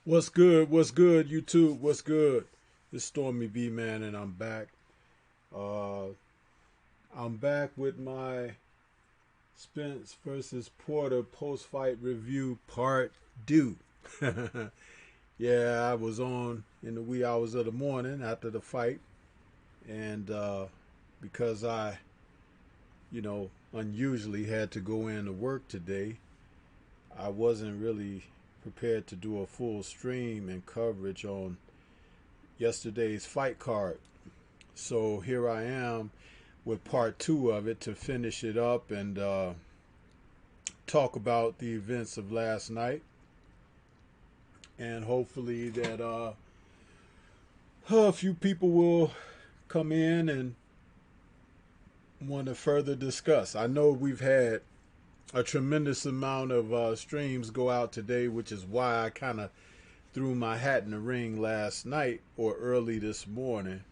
What's good? What's good, YouTube? What's good? It's Stormybman, and I'm back. Uh, I'm back with my Spence versus Porter post-fight review part two. Yeah, I was on in the wee hours of the morning after the fight, and because I, unusually had to go in to work today, I wasn't really prepared to do a full stream and coverage on yesterday's fight card. So here I am with part two of it to finish it up and talk about the events of last night. And hopefully that a few people will come in and want to further discuss. I know we've had a tremendous amount of streams go out today, which is why I kind of threw my hat in the ring last night or early this morning.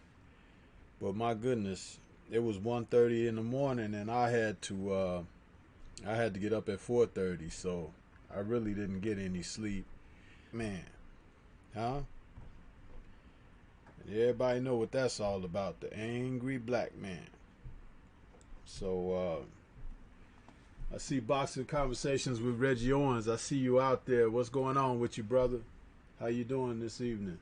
But my goodness, it was 1:30 in the morning, and I had to get up at 4:30, so I really didn't get any sleep. Man, huh? And everybody know what that's all about, the angry black man. So I see Boxing Conversations with Reggie Owens. I see you out there. What's going on with you, brother? How you doing this evening?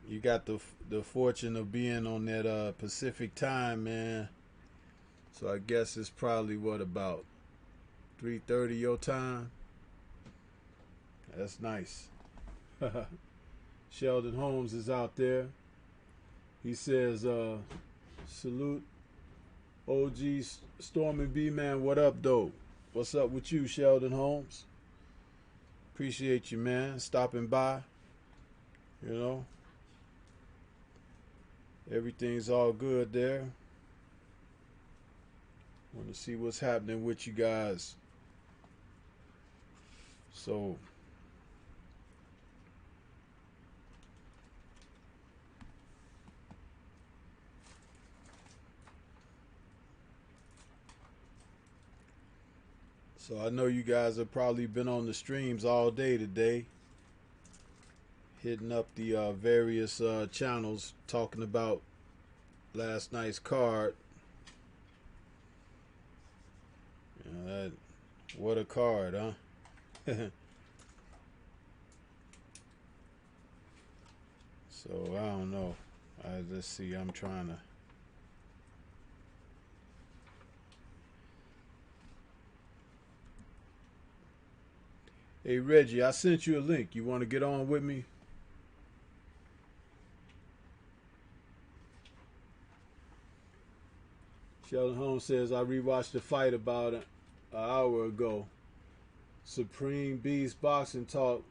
You got the fortune of being on that Pacific time, man. So I guess it's probably what, about 3:30 your time. That's nice. Sheldon Holmes is out there. He says, salute OG Stormybman. What up, though? What's up with you, Sheldon Holmes? Appreciate you, man, stopping by. You know, everything's all good there. Want to see what's happening with you guys. So I know you guys have probably been on the streams all day today, hitting up the various channels talking about last night's card. What a card, huh? So I don't know. Let's see. I'm trying to. Hey Reggie, I sent you a link. You want to get on with me? Sheldon Holmes says I rewatched the fight about an hour ago. Supreme Beast Boxing Talk.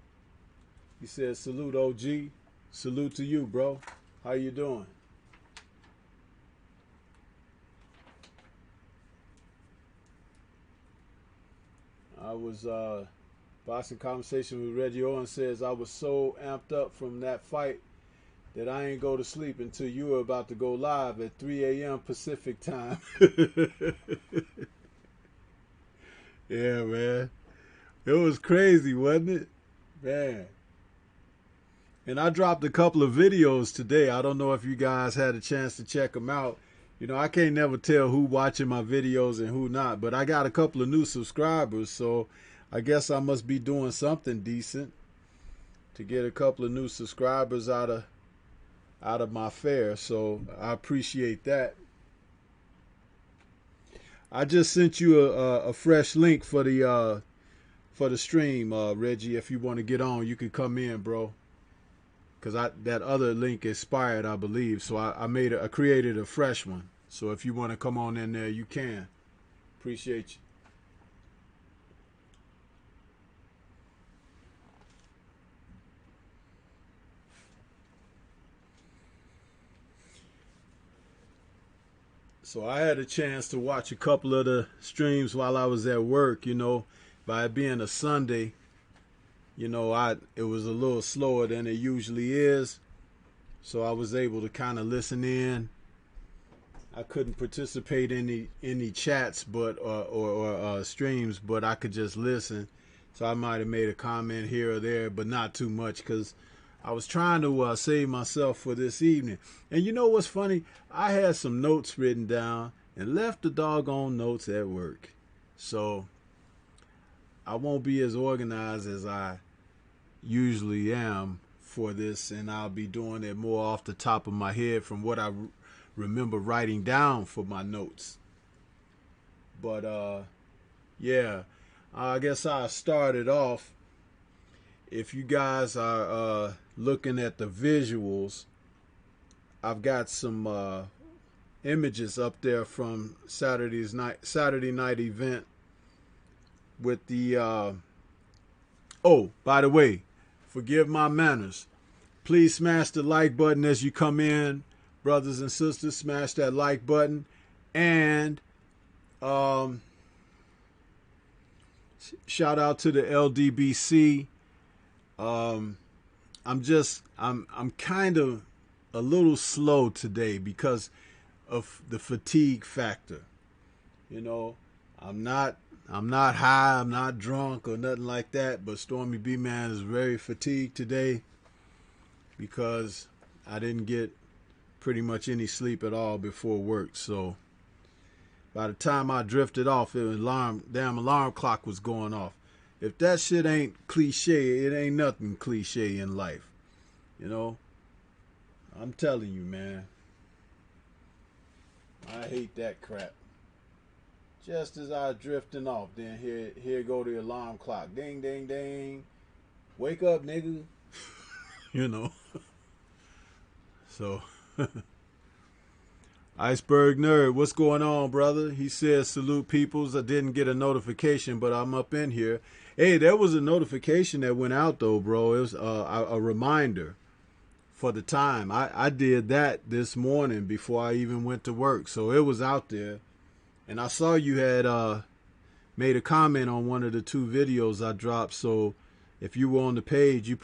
He says salute OG. Salute to you, bro. How you doing? I was Boxing Conversation with Reggie Owen says I was so amped up from that fight that I ain't go to sleep until you were about to go live at 3 a.m. Pacific time. Yeah, man. It was crazy, wasn't it? Man. And I dropped a couple of videos today. I don't know if you guys had a chance to check them out. You know, I can't never tell who watching my videos and who not, but I got a couple of new subscribers, so I guess I must be doing something decent to get a couple of new subscribers out of my fare. So I appreciate that. I just sent you a fresh link for the stream, Reggie. If you want to get on, you can come in, bro. Cause that other link expired, I believe. So I created a fresh one. So if you want to come on in there, you can. Appreciate you. So I had a chance to watch a couple of the streams while I was at work. By it being a Sunday, it was a little slower than it usually is. So I was able to kind of listen in. I couldn't participate in any chats, but or streams, but I could just listen So I might have made a comment here or there, but not too much because I was trying to save myself for this evening. And you know what's funny? I had some notes written down and left the doggone notes at work. So I won't be as organized as I usually am for this, and I'll be doing it more off the top of my head from what I remember writing down for my notes. But yeah, I guess I started off. If you guys are looking at the visuals, I've got some images up there from Saturday night event with the oh, by the way, forgive my manners. Please smash the like button as you come in, brothers and sisters. Smash that like button, and um, shout out to the LDBC. Um, I'm kind of a little slow today because of the fatigue factor. You know, I'm not high, I'm not drunk or nothing like that, but Stormybman is very fatigued today because I didn't get pretty much any sleep at all before work. So by the time I drifted off, it was damn alarm clock was going off. If that shit ain't cliche, it ain't nothing cliche in life. You know? I'm telling you, man. I hate that crap. Just as I was drifting off, then here go the alarm clock. Ding, ding, ding. Wake up, nigga. You know. So, Iceberg Nerd, what's going on, brother? He says, salute peoples. I didn't get a notification, but I'm up in here. Hey, there was a notification that went out, though, bro. It was a reminder for the time. I did that this morning before I even went to work. So it was out there. And I saw you had made a comment on one of the two videos I dropped. So if you were on the page, you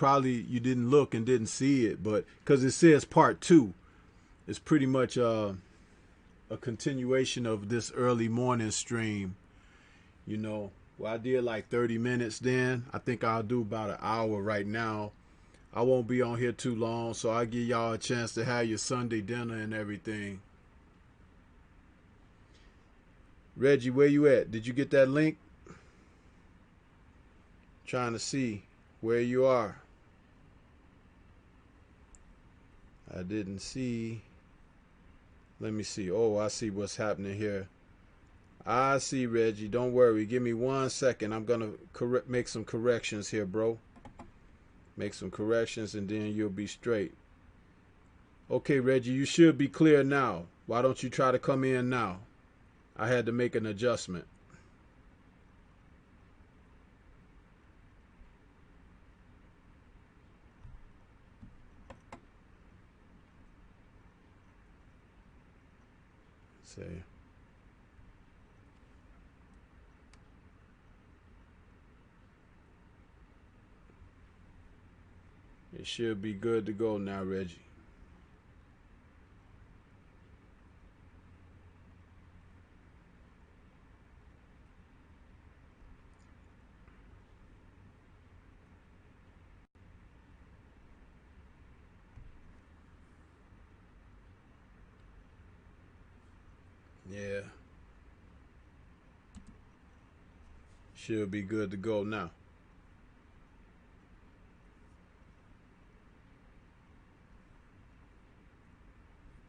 didn't look and didn't see it. But because it says part 2, it's pretty much a continuation of this early morning stream. You know, well, I did like 30 minutes then. I think I'll do about an hour right now. I won't be on here too long, so I'll give y'all a chance to have your Sunday dinner and everything. Reggie, where you at? Did you get that link? Trying to see where you are. I didn't see. Let me see. Oh, I see what's happening here. I see, Reggie. Don't worry. Give me 1 second. I'm going to make some corrections here, bro. Make some corrections and then you'll be straight. Okay, Reggie, you should be clear now. Why don't you try to come in now? I had to make an adjustment. Let's see. It should be good to go now, Reggie. Yeah. Should be good to go now.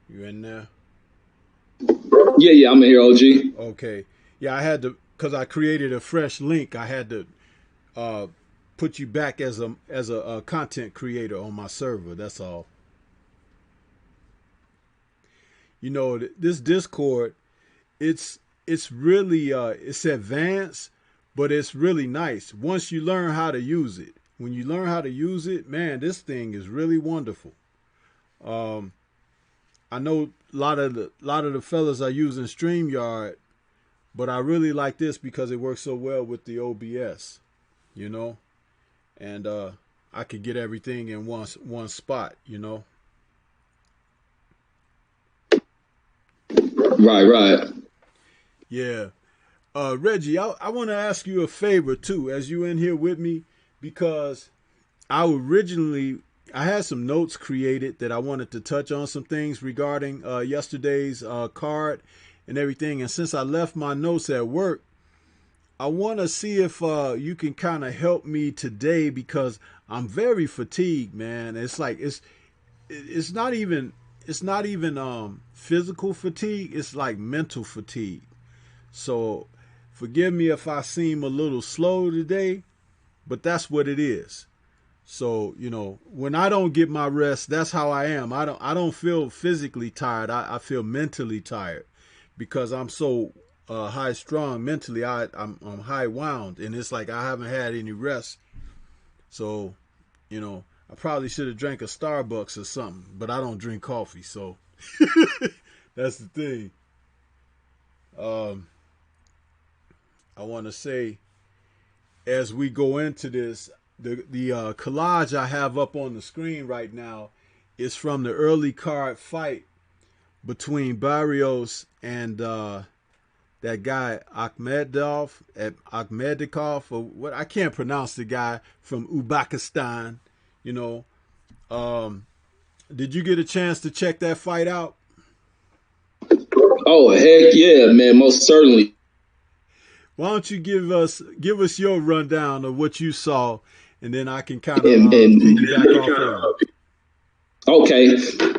You in there? Yeah, I'm in here, OG. Okay. Yeah, I had to, because I created a fresh link, I had to put you back as a content creator on my server. That's all. You know, this Discord, it's really it's advanced, but it's really nice once you learn how to use it. When you learn how to use it, man, this thing is really wonderful. I know a lot of the fellas are using StreamYard, but I really like this because it works so well with the OBS, you know, and I could get everything in one spot, you know. Right. Yeah. Reggie, I want to ask you a favor too, as you in here with me, because I had some notes created that I wanted to touch on some things regarding yesterday's card and everything. And since I left my notes at work, I want to see if you can kind of help me today because I'm very fatigued, man. It's like it's not even physical fatigue. It's like mental fatigue. So forgive me if I seem a little slow today, but that's what it is. So, when I don't get my rest, that's how I am. I don't feel physically tired. I feel mentally tired because I'm so high strung mentally. I'm high wound, and it's like I haven't had any rest. So, I probably should have drank a Starbucks or something, but I don't drink coffee, so that's the thing. I want to say as we go into this, the collage I have up on the screen right now is from the early card fight between Barrios and that guy Akhmedikov, or what, I can't pronounce the guy from Uzbekistan. You know, did you get a chance to check that fight out? Oh, heck yeah, man, most certainly. Why don't you give us your rundown of what you saw, and then I can kind of And piggyback off of it. Okay.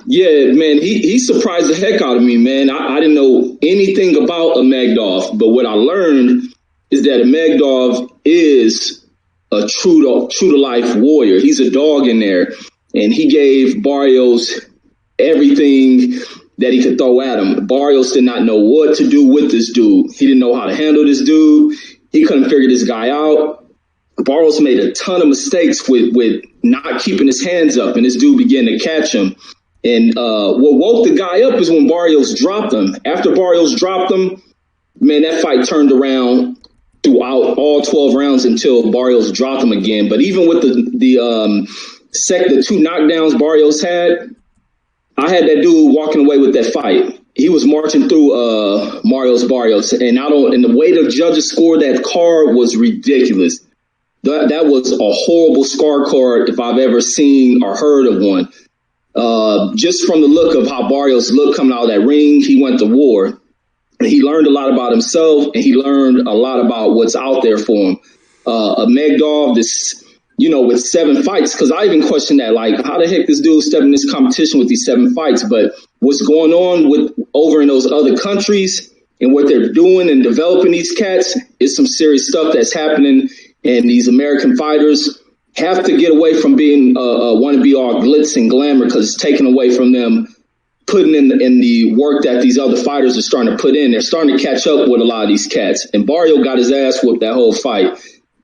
Yeah, man, he surprised the heck out of me, man. I didn't know anything about a Magdov, but what I learned is that a Magdov is a true to life warrior. He's a dog in there, and he gave Barrios everything that he could throw at him. Barrios did not know what to do with this dude. He didn't know how to handle this dude. He couldn't figure this guy out. Barrios made a ton of mistakes with not keeping his hands up, and this dude began to catch him. And what woke the guy up is when Barrios dropped him. Two Barrios dropped him, man, that fight turned around throughout all 12 rounds until Barrios dropped him again. But even with the two knockdowns Barrios had, I had that dude walking away with that fight. He was marching through Barrios, and the way the judges scored that card was ridiculous. That was a horrible scar card if I've ever seen or heard of one. Just from the look of how Barrios looked coming out of that ring, he went to war. And he learned a lot about himself, and he learned a lot about what's out there for him. A Magdov, with 7 fights, because I even questioned that, like, how the heck this dude stepped in this competition with these 7 fights? But what's going on with over in those other countries and what they're doing and developing these cats is some serious stuff that's happening. And these American fighters have to get away from being want to be all glitz and glamour, because it's taken away from them putting in the work that these other fighters are starting to put in. They're starting to catch up with a lot of these cats. And Barrio got his ass whooped that whole fight.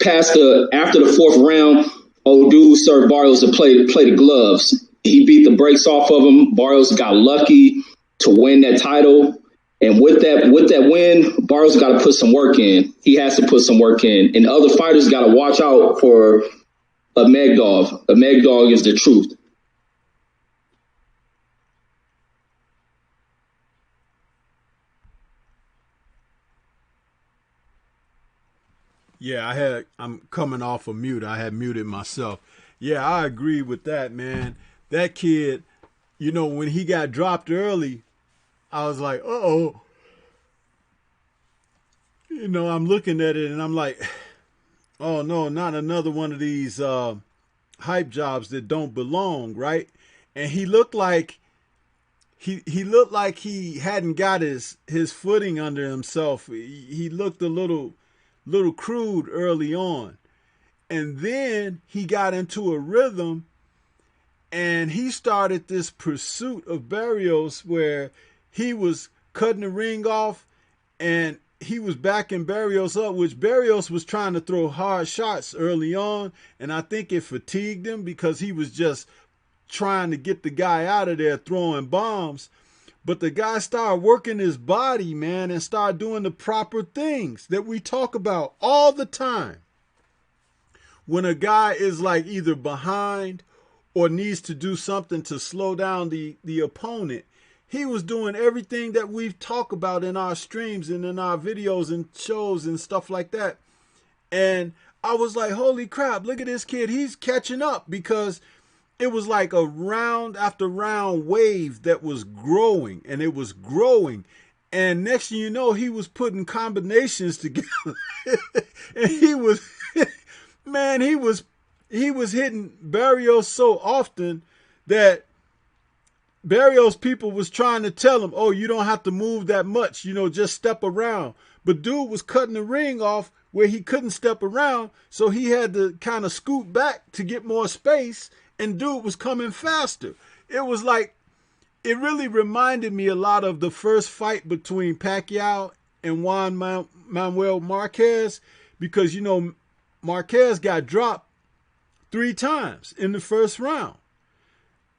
After the 4th round, old dude served Barrios to play the gloves. He beat the brakes off of him. Barrios got lucky to win that title. And with that win, Barrios got to put some work in. He has to put some work in. And other fighters got to watch out for a Magdov. A Magdov is the truth. Yeah, I'm coming off of mute. I had muted myself. Yeah, I agree with that, man. That kid, when he got dropped early, I was like, uh-oh. I'm looking at it and I'm like, oh no, not another one of these hype jobs that don't belong, right? And he looked like he hadn't got his footing under himself. He looked a little crude early on. And then he got into a rhythm and he started this pursuit of Barrios where he was cutting the ring off and he was backing Barrios up, which Barrios was trying to throw hard shots early on. And I think it fatigued him because he was just trying to get the guy out of there throwing bombs. But the guy started working his body, man, and started doing the proper things that we talk about all the time. When a guy is like either behind or needs to do something to slow down the opponent, he was doing everything that we've talked about in our streams and in our videos and shows and stuff like that. And I was like, holy crap, look at this kid. He's catching up, because it was like a round after round wave that was growing, and it was growing. And next thing you know, he was putting combinations together. And he was, man, he was hitting Barrios so often that Barrios people was trying to tell him, oh, you don't have to move that much, just step around. But dude was cutting the ring off where he couldn't step around, so he had to kind of scoot back to get more space, and dude was coming faster. It was like, it really reminded me a lot of the first fight between Pacquiao and Juan Manuel Marquez, because, Marquez got dropped 3 times in the first round.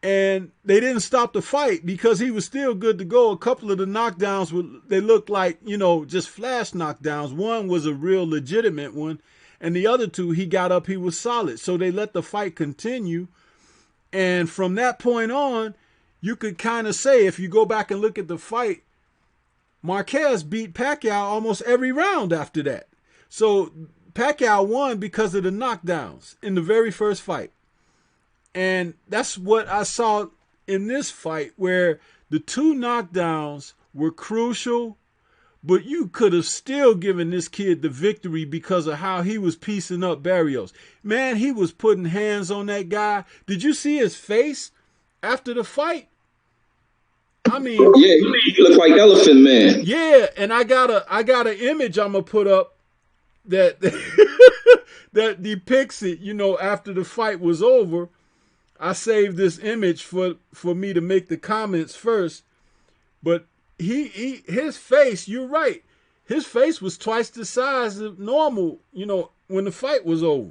And they didn't stop the fight because he was still good to go. A couple of the knockdowns, they looked like, just flash knockdowns. One was a real legitimate one. And the other 2, he got up, he was solid. So they let the fight continue. And from that point on, you could kind of say, if you go back and look at the fight, Marquez beat Pacquiao almost every round after that. So Pacquiao won because of the knockdowns in the very first fight. And that's what I saw in this fight, where the 2 knockdowns were crucial, but you could have still given this kid the victory because of how he was piecing up Barrios. Man, he was putting hands on that guy. Did you see his face after the fight? I mean, yeah, he looked like Elephant Man. Yeah, and I got an image I'm gonna put up that that depicts it. After the fight was over. I saved this image for me to make the comments first, but his face, you're right. His face was twice the size of normal, when the fight was over.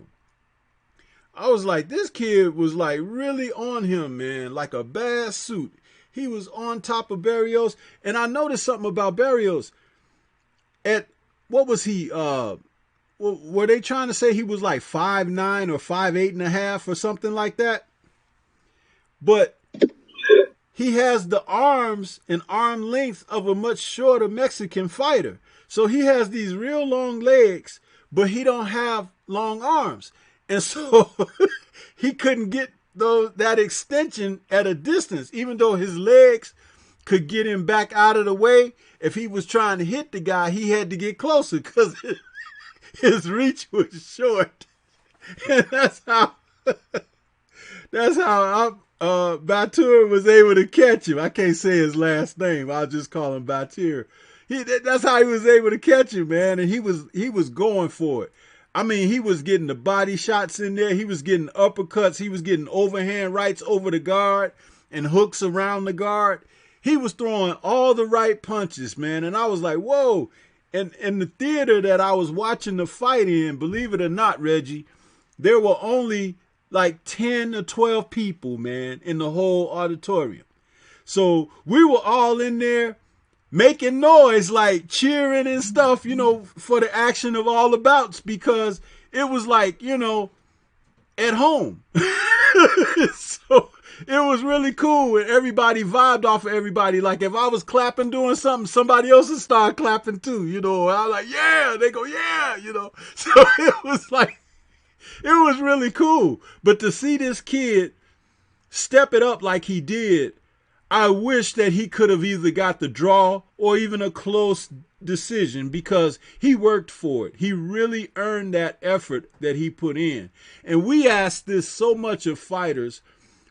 I was like, this kid was like really on him, man, like a bad suit. He was on top of Barrios, and I noticed something about Barrios. What was he? Were they trying to say he was like 5'9" or 5'8.5" or something like that? But he has the arms and arm length of a much shorter Mexican fighter. So he has these real long legs, but he don't have long arms. And so he couldn't get that extension at a distance, even though his legs could get him back out of the way. If he was trying to hit the guy, he had to get closer because his reach was short. And that's how Batur was able to catch him. I can't say his last name. I'll just call him Batur. That's how he was able to catch him, man. And he was going for it. I mean, he was getting the body shots in there. He was getting uppercuts. He was getting overhand rights over the guard and hooks around the guard. He was throwing all the right punches, man. And I was like, whoa. And in the theater that I was watching the fight in, believe it or not, Reggie, there were only like 10 or 12 people, man, in the whole auditorium. So we were all in there making noise, like cheering and stuff, for the action of all the bouts, because it was like, at home. So it was really cool, and everybody vibed off of everybody. Like if I was clapping doing something, somebody else would start clapping too, I was like, yeah, they go, yeah, So it was like, it was really cool. But to see this kid step it up like he did, I wish that he could have either got the draw or even a close decision, because he worked for it. He really earned that effort that he put in. And we ask this so much of fighters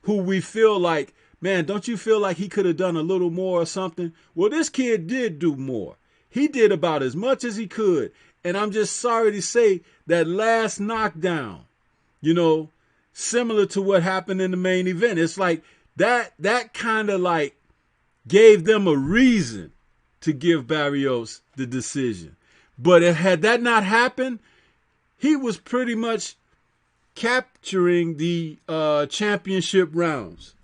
who we feel like, man, don't you feel like he could have done a little more or something? Well, this kid did do more. He did about as much as he could. And I'm just sorry to say that last knockdown, similar to what happened in the main event, it's like that kind of like gave them a reason to give Barrios the decision. But had that not happened, he was pretty much capturing the championship rounds.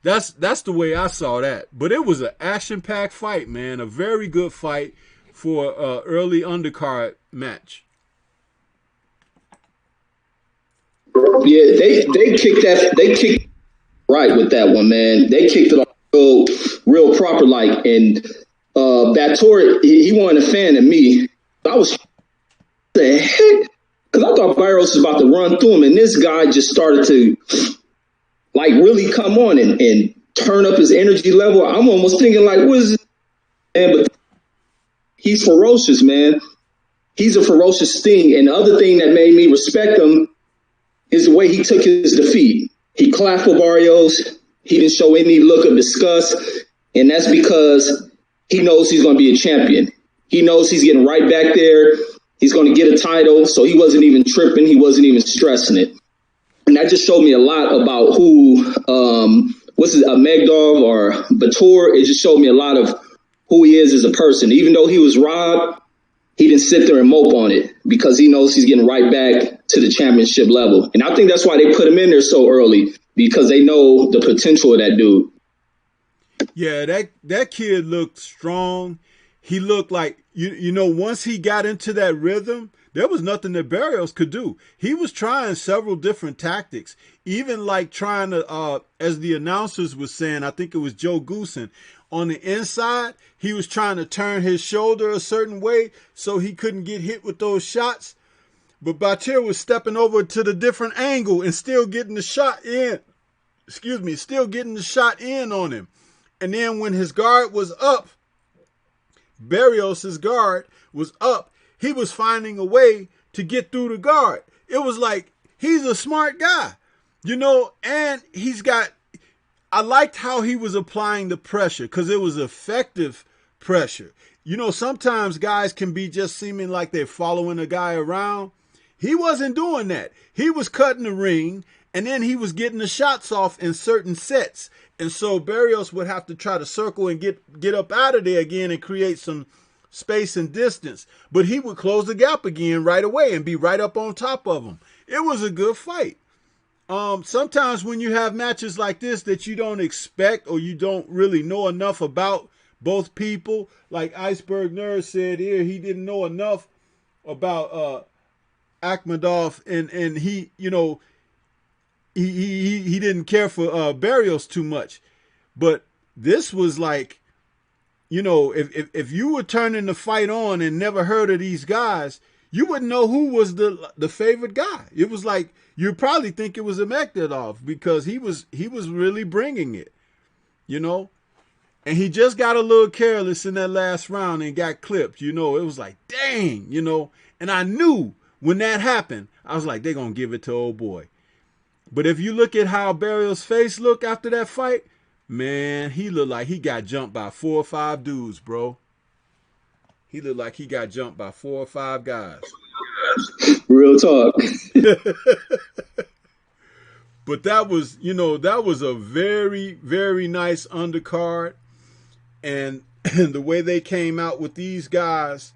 That's the way I saw that. But it was an action-packed fight, man. A very good fight for an early undercard match. Yeah, they kicked right with that one, man. They kicked it off real, real proper like. And Bator, he wasn't a fan of me. I was the heck, because I thought Barrios was about to run through him, and this guy just started to like really come on and turn up his energy level. I'm almost thinking like, what is this? Man, but he's ferocious, man. He's a ferocious thing. And the other thing that made me respect him is the way he took his defeat. He clapped for Barrios. He didn't show any look of disgust. And that's because he knows he's going to be a champion. He knows he's getting right back there. He's going to get a title. So he wasn't even tripping. He wasn't even stressing it. And that just showed me a lot about who, Megdov or Bator. It just showed me a lot of who he is as a person. Even though he was robbed, he didn't sit there and mope on it because he knows he's getting right back to the championship level. And I think that's why they put him in there so early, because they know the potential of that dude. Yeah, that kid looked strong. He looked like, you know, once he got into that rhythm, there was nothing that Barrios could do. He was trying several different tactics, even like trying to, as the announcers was saying, I think it was Joe Goosen, on the inside, he was trying to turn his shoulder a certain way so he couldn't get hit with those shots. But Batir was stepping over to the different angle and still getting the shot in. Still getting the shot in on him. And then when his guard was up, Barrios' guard was up, he was finding a way to get through the guard. It was like, he's a smart guy, you know, and I liked how he was applying the pressure because it was effective pressure. You know, sometimes guys can be just seeming like they're following a guy around. He wasn't doing that. He was cutting the ring, and then he was getting the shots off in certain sets. And so Barrios would have to try to circle and get up out of there again and create some space and distance. But he would close the gap again right away and be right up on top of him. It was a good fight. Sometimes when you have matches like this that you don't expect or you don't really know enough about both people, like Iceberg Nerd said here, he didn't know enough about Akhmadov, and he, you know, he didn't care for Barrios too much. But this was like, you know, if you were turning the fight on and never heard of these guys, you wouldn't know who was the favorite guy. It was like, you'd probably think it was a Akhmadov because he was really bringing it, you know. And he just got a little careless in that last round and got clipped, you know. It was like, dang, you know. And I knew when that happened, I was like, they're going to give it to old boy. But if you look at how Barrios' face looked after that fight, man, he looked like he got jumped by 4 or 5 dudes, bro. He looked like he got jumped by 4 or 5 guys. Real talk. But that was, you know, that was a very, very nice undercard. And the way they came out with these guys,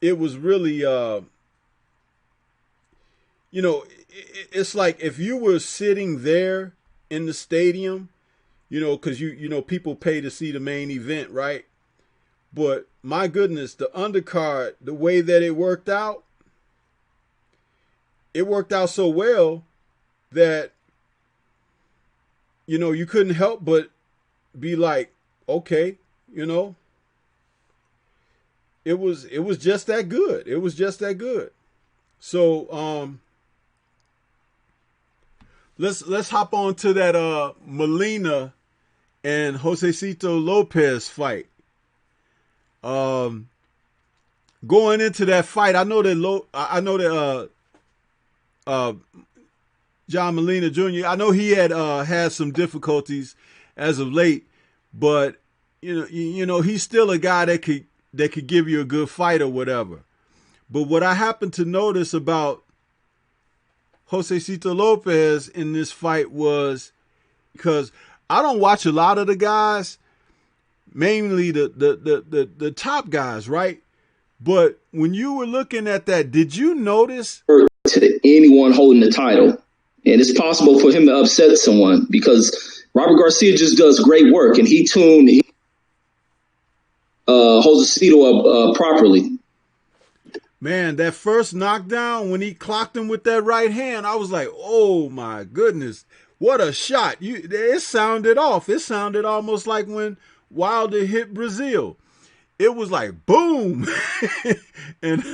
it was really, you know, it's like if you were sitting there in the stadium, you know, because you know, people pay to see the main event, right? But my goodness, the undercard, the way that it worked out so well that, you know, you couldn't help but be like, okay, you know, it was just that good. It was just that good. So let's hop on to that Molina and Josecito Lopez fight. Going into that fight, I know that John Molina Jr., I know he had some difficulties as of late, but you know he's still a guy that could give you a good fight or whatever. But what I happened to notice about Josecito Lopez in this fight was, because I don't watch a lot of the guys, mainly the top guys, right? But when you were looking at that, did you notice to anyone holding the title? And it's possible for him to upset someone because Robert Garcia just does great work, and he tuned Josecito up properly. Man, that first knockdown when he clocked him with that right hand, I was like, oh my goodness, What a shot. It sounded off. It sounded almost like when Wilder hit Brazil. It was like boom. and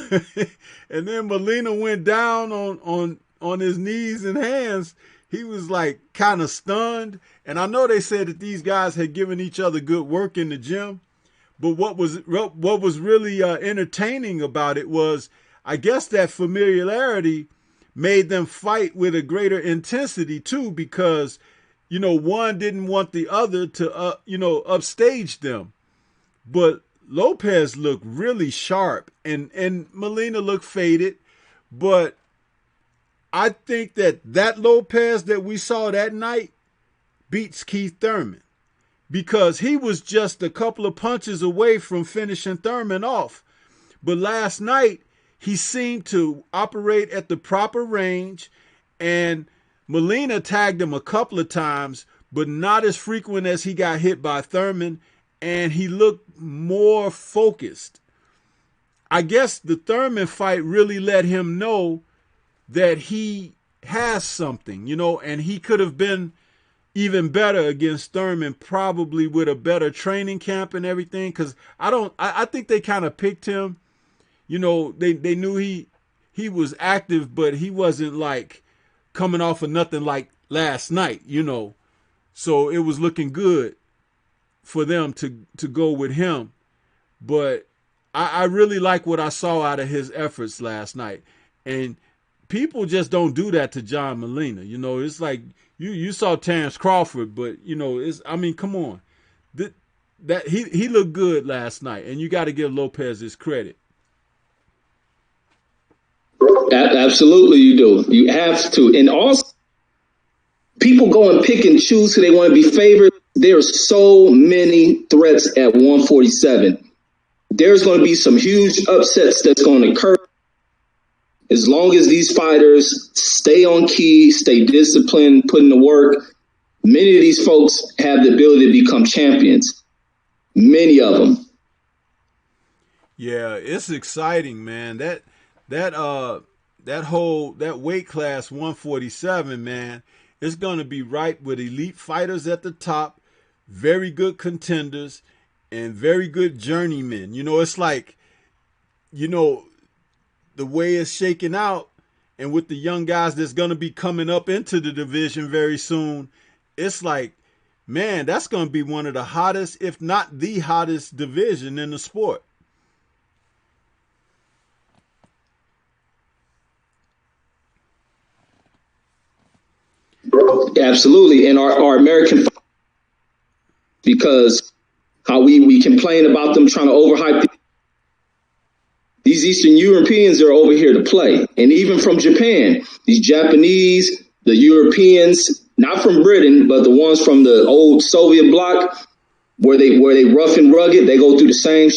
and then Molina went down on his knees and hands. He was like kind of stunned. And I know they said that these guys had given each other good work in the gym. But what was really entertaining about it was, I guess, that familiarity made them fight with a greater intensity too, because one didn't want the other to upstage them. But Lopez looked really sharp, and Molina looked faded. But I think that Lopez that we saw that night beats Keith Thurman, because he was just a couple of punches away from finishing Thurman off. But last night, he seemed to operate at the proper range, and Molina tagged him a couple of times, but not as frequent as he got hit by Thurman, and he looked more focused. I guess the Thurman fight really let him know that he has something, and he could have been even better against Thurman, probably with a better training camp and everything. Because I think they kind of picked him. They knew he was active, but he wasn't like coming off of nothing like last night. So it was looking good for them to go with him. But I really like what I saw out of his efforts last night, and people just don't do that to John Molina. It's like you saw Terrence Crawford, but come on, that he looked good last night, and you got to give Lopez his credit. Absolutely, you do. You have to, and also people go and pick and choose who they want to be favored. There are so many threats at 147. There's going to be some huge upsets that's going to occur. As long as these fighters stay on key, stay disciplined, put in the work, many of these folks have the ability to become champions. Many of them. Yeah, it's exciting, man. That weight class 147, man, is going to be ripe with elite fighters at the top, very good contenders, and very good journeymen. It's like, the way it's shaking out, and with the young guys that's going to be coming up into the division very soon, it's like, man, that's going to be one of the hottest, if not the hottest division in the sport. Absolutely. And our American, because how we complain about them trying to overhype these Eastern Europeans are over here to play. And even from Japan, these Japanese, the Europeans, not from Britain, but the ones from the old Soviet bloc, where they rough and rugged, they go through the same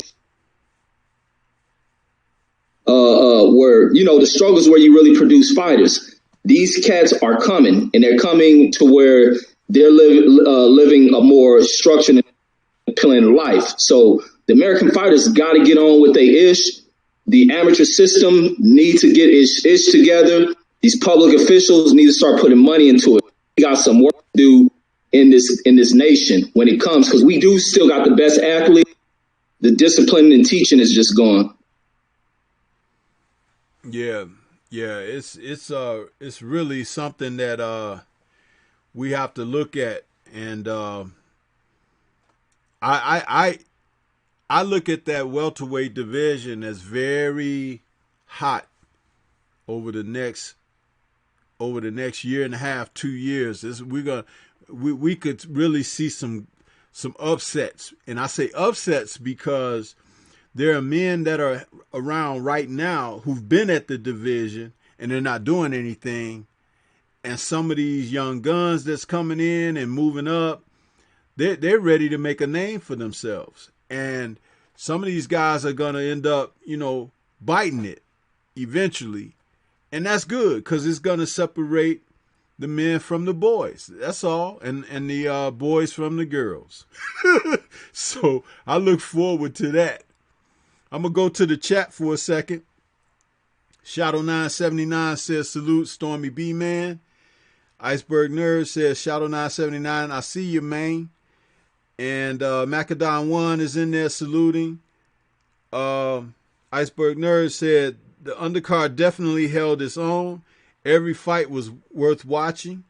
where, the struggles where you really produce fighters. These cats are coming, and they're coming to where they're living a more structured and appealing life. So the American fighters got to get on with their ish. The amateur system needs to get its ish together. These public officials need to start putting money into it. We got some work to do in this nation when it comes, because we do still got the best athletes. The discipline and teaching is just gone. Yeah, it's really something that we have to look at, and I look at that welterweight division as very hot over the next year and a half, 2 years. We could really see some upsets, and I say upsets because there are men that are around right now who've been at the division and they're not doing anything, and some of these young guns that's coming in and moving up, they're ready to make a name for themselves. And some of these guys are going to end up, biting it eventually. And that's good, because it's going to separate the men from the boys. That's all. And the boys from the girls. So I look forward to that. I'm going to go to the chat for a second. Shadow 979 says, salute Stormy B-Man. Iceberg Nerd says, Shadow 979, I see you, man. And Macadon 1 is in there saluting. Iceberg Nerd said, the undercard definitely held its own. Every fight was worth watching.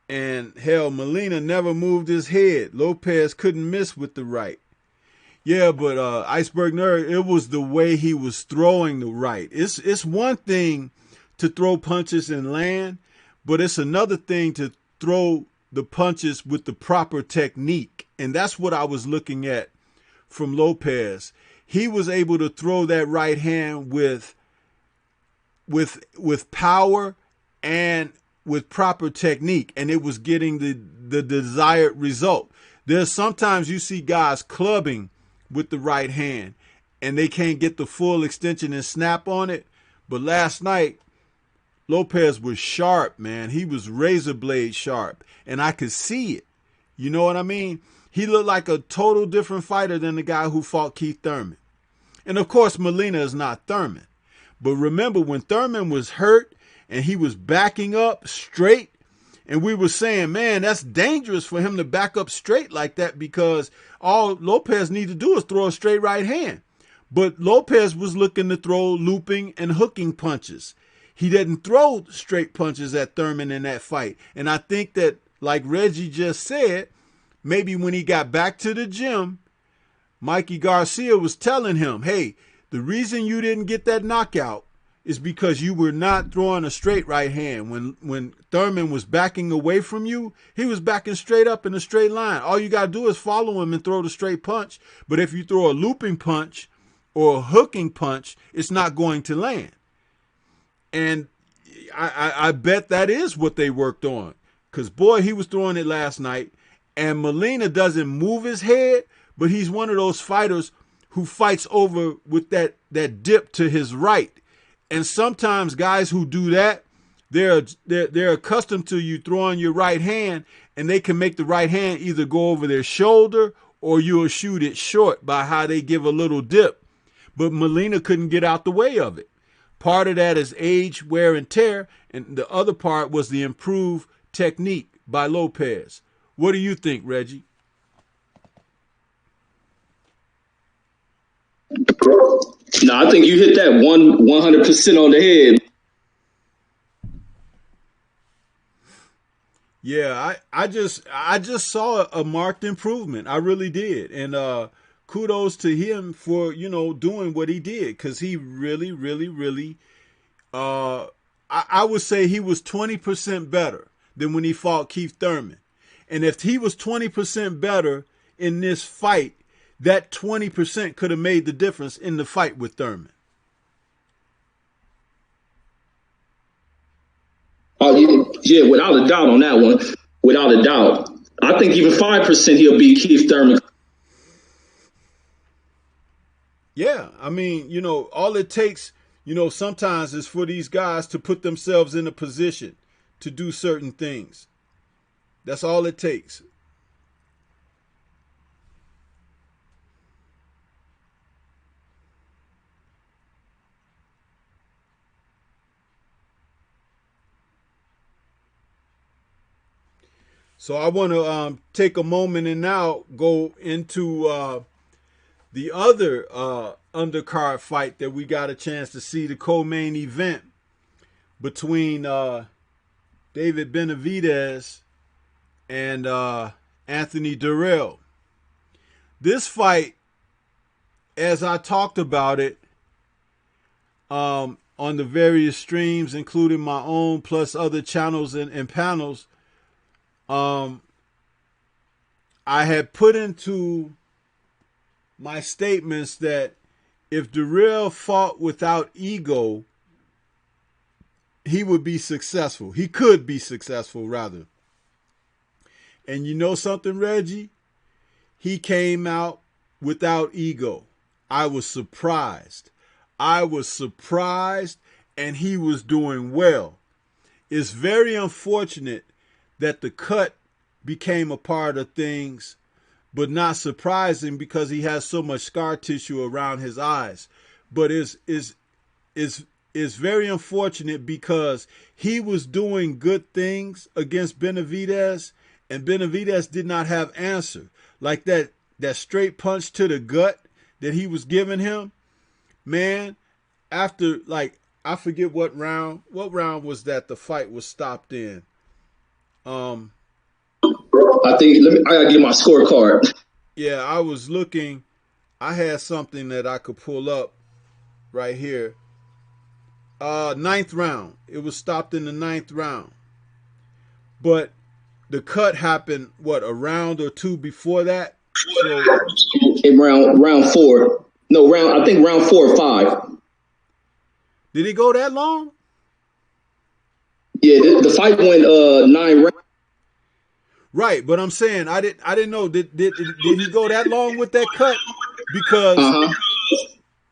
And hell, Molina never moved his head. Lopez couldn't miss with the right. Yeah, but Iceberg Nerd, it was the way he was throwing the right. It's one thing to throw punches and land, but it's another thing to throw the punches with the proper technique. And that's what I was looking at from Lopez. He was able to throw that right hand with power and with proper technique, and it was getting the desired result. There's sometimes you see guys clubbing with the right hand and they can't get the full extension and snap on it. But last night, Lopez was sharp, man. He was razor blade sharp, and I could see it. You know what I mean? He looked like a total different fighter than the guy who fought Keith Thurman. And of course, Molina is not Thurman. But remember when Thurman was hurt and he was backing up straight, and we were saying, man, that's dangerous for him to back up straight like that, because all Lopez needs to do is throw a straight right hand. But Lopez was looking to throw looping and hooking punches. He didn't throw straight punches at Thurman in that fight. And I think that, like Reggie just said, maybe when he got back to the gym, Mikey Garcia was telling him, hey, the reason you didn't get that knockout is because you were not throwing a straight right hand. When Thurman was backing away from you, he was backing straight up in a straight line. All you got to do is follow him and throw the straight punch. But if you throw a looping punch or a hooking punch, it's not going to land. And I bet that is what they worked on. Because, boy, he was throwing it last night. And Molina doesn't move his head, but he's one of those fighters who fights over with that dip to his right. And sometimes guys who do that, they're accustomed to you throwing your right hand, and they can make the right hand either go over their shoulder or you'll shoot it short by how they give a little dip. But Molina couldn't get out the way of it. Part of that is age, wear, and tear, and the other part was the improved technique by Lopez. What do you think, Reggie? No, I think you hit that 100% on the head. Yeah, I just saw a marked improvement. I really did. And kudos to him for, doing what he did, because he really, really, really, I would say he was 20% better than when he fought Keith Thurman. And if he was 20% better in this fight, that 20% could have made the difference in the fight with Thurman. Oh, yeah, without a doubt on that one. Without a doubt. I think even 5% he'll beat Keith Thurman. Yeah, I mean, all it takes, sometimes is for these guys to put themselves in a position to do certain things. That's all it takes. So I want to take a moment and now go into the other undercard fight that we got a chance to see, the co-main event between David Benavidez and Anthony Durrell. This fight, as I talked about it on the various streams, including my own plus other channels and panels, I had put into my statements that if Durrell fought without ego, he would be successful. He could be successful, rather. And you know something, Reggie? He came out without ego. I was surprised. And he was doing well. It's very unfortunate that the cut became a part of things, but not surprising because he has so much scar tissue around his eyes. But it's is very unfortunate because he was doing good things against Benavidez, and Benavidez did not have answer. Like that straight punch to the gut that he was giving him, man, after, like, I forget what round was that the fight was stopped in. I think I gotta get my scorecard. Yeah, I was looking. I had something that I could pull up right here. Ninth round. It was stopped in the ninth round. But the cut happened, what, a round or two before that? So In round 4. No, I think round 4 or 5. did it go that long? Yeah, the fight went 9 rounds. Right, but I'm saying I didn't know, did he go that long with that cut? Because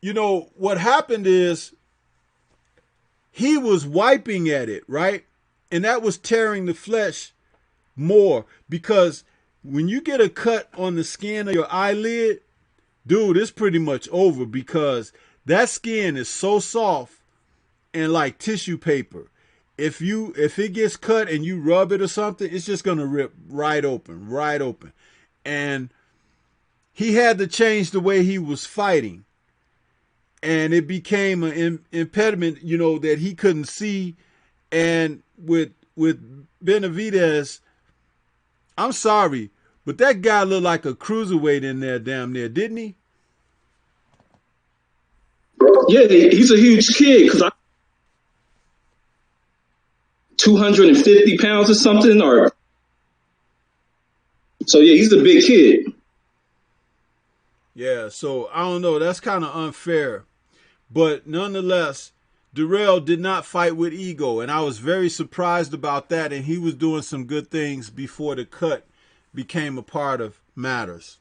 you know what happened is he was wiping at it, right? And that was tearing the flesh more, because when you get a cut on the skin of your eyelid, dude, it's pretty much over, because that skin is so soft and like tissue paper. If it gets cut and you rub it or something, it's just gonna rip right open. And he had to change the way he was fighting, and it became an impediment, you know, that he couldn't see. And with Benavidez, I'm sorry, but that guy looked like a cruiserweight in there, damn near, didn't he? Yeah, he's a huge kid, because 250 pounds or something, or so. Yeah, he's a big kid. Yeah, so I don't know. That's kind of unfair, but nonetheless, Darrell did not fight with ego, and I was very surprised about that. And he was doing some good things before the cut became a part of matters.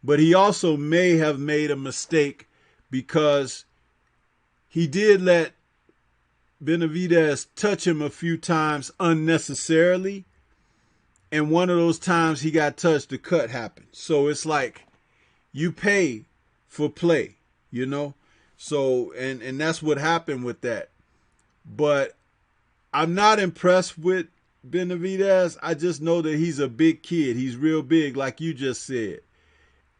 But he also may have made a mistake, because he did let Benavidez touch him a few times unnecessarily. And one of those times he got touched, the cut happened. So it's like you pay for play, you know? So, and that's what happened with that. But I'm not impressed with Benavidez. I just know that he's a big kid. He's real big, like you just said.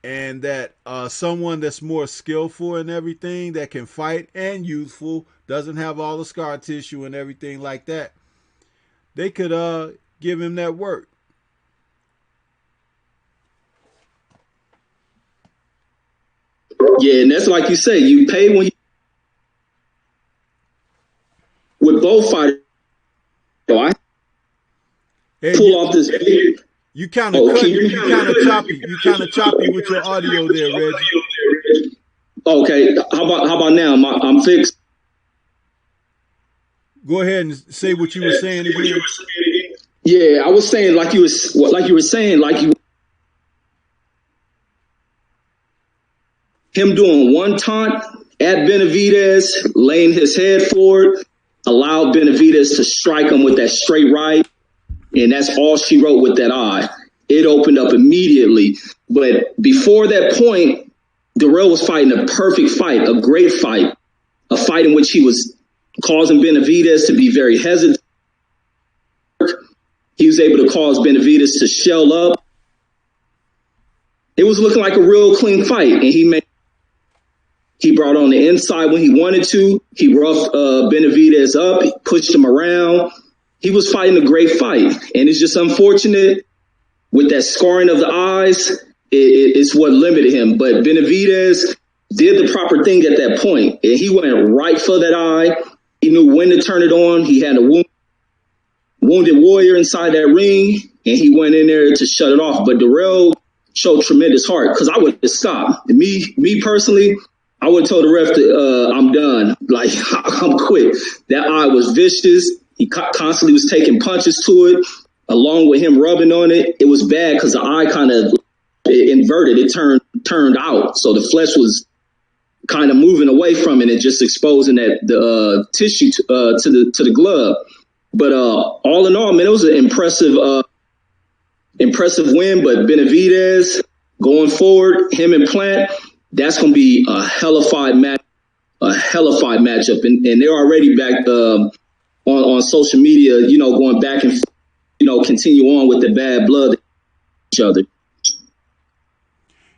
And that someone that's more skillful and everything, that can fight, and youthful, doesn't have all the scar tissue and everything like that, they could give him that work. Yeah, and that's like you say, you pay when with both fighters. So I pull off this big. You kind of you kind of choppy. You kind of choppy with your audio there, Reggie. Okay, how about now? I'm fixed. Go ahead and say what you were saying again. Yeah, I was saying like you were saying him doing one taunt at Benavidez, laying his head forward, allowed Benavidez to strike him with that straight right. And that's all she wrote with that eye. It opened up immediately. But before that point, Darrell was fighting a perfect fight, a great fight, a fight in which he was causing Benavidez to be very hesitant. He was able to cause Benavidez to shell up. It was looking like a real clean fight. And he brought on the inside when he wanted to. He roughed Benavidez up, he pushed him around. He was fighting a great fight. And it's just unfortunate with that scarring of the eyes, it's what limited him. But Benavidez did the proper thing at that point. And he went right for that eye. He knew when to turn it on. He had a wounded warrior inside that ring, and he went in there to shut it off. But Darrell showed tremendous heart, because I would have stopped. Me personally, I would have told the ref that I'm done. Like, I'm quit. That eye was vicious. He constantly was taking punches to it, along with him rubbing on it. It was bad because the eye kind of inverted. It turned out. So the flesh was kind of moving away from it and just exposing the tissue to the glove. But all in all, man, it was an impressive win. But Benavidez going forward, him and Plant, that's going to be a hellified match a hellified matchup, and they're already back on social media, going back and continue on with the bad blood each other.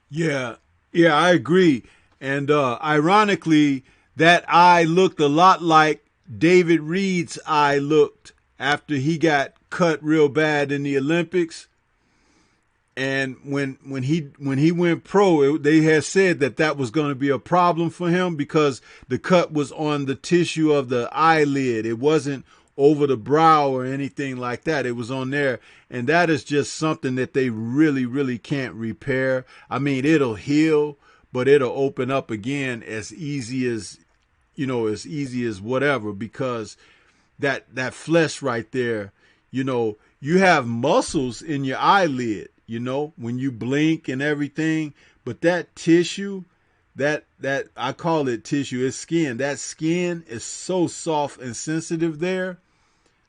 Yeah, I agree. And ironically, that eye looked a lot like David Reed's eye looked after he got cut real bad in the Olympics. And when he went pro, they had said that was going to be a problem for him because the cut was on the tissue of the eyelid. It wasn't over the brow or anything like that. It was on there. And that is just something that they really, really can't repair. I mean, it'll heal, but it'll open up again as easy as whatever, because that flesh right there, you have muscles in your eyelid, when you blink and everything, but that tissue, that I call it tissue, it's skin. That skin is so soft and sensitive there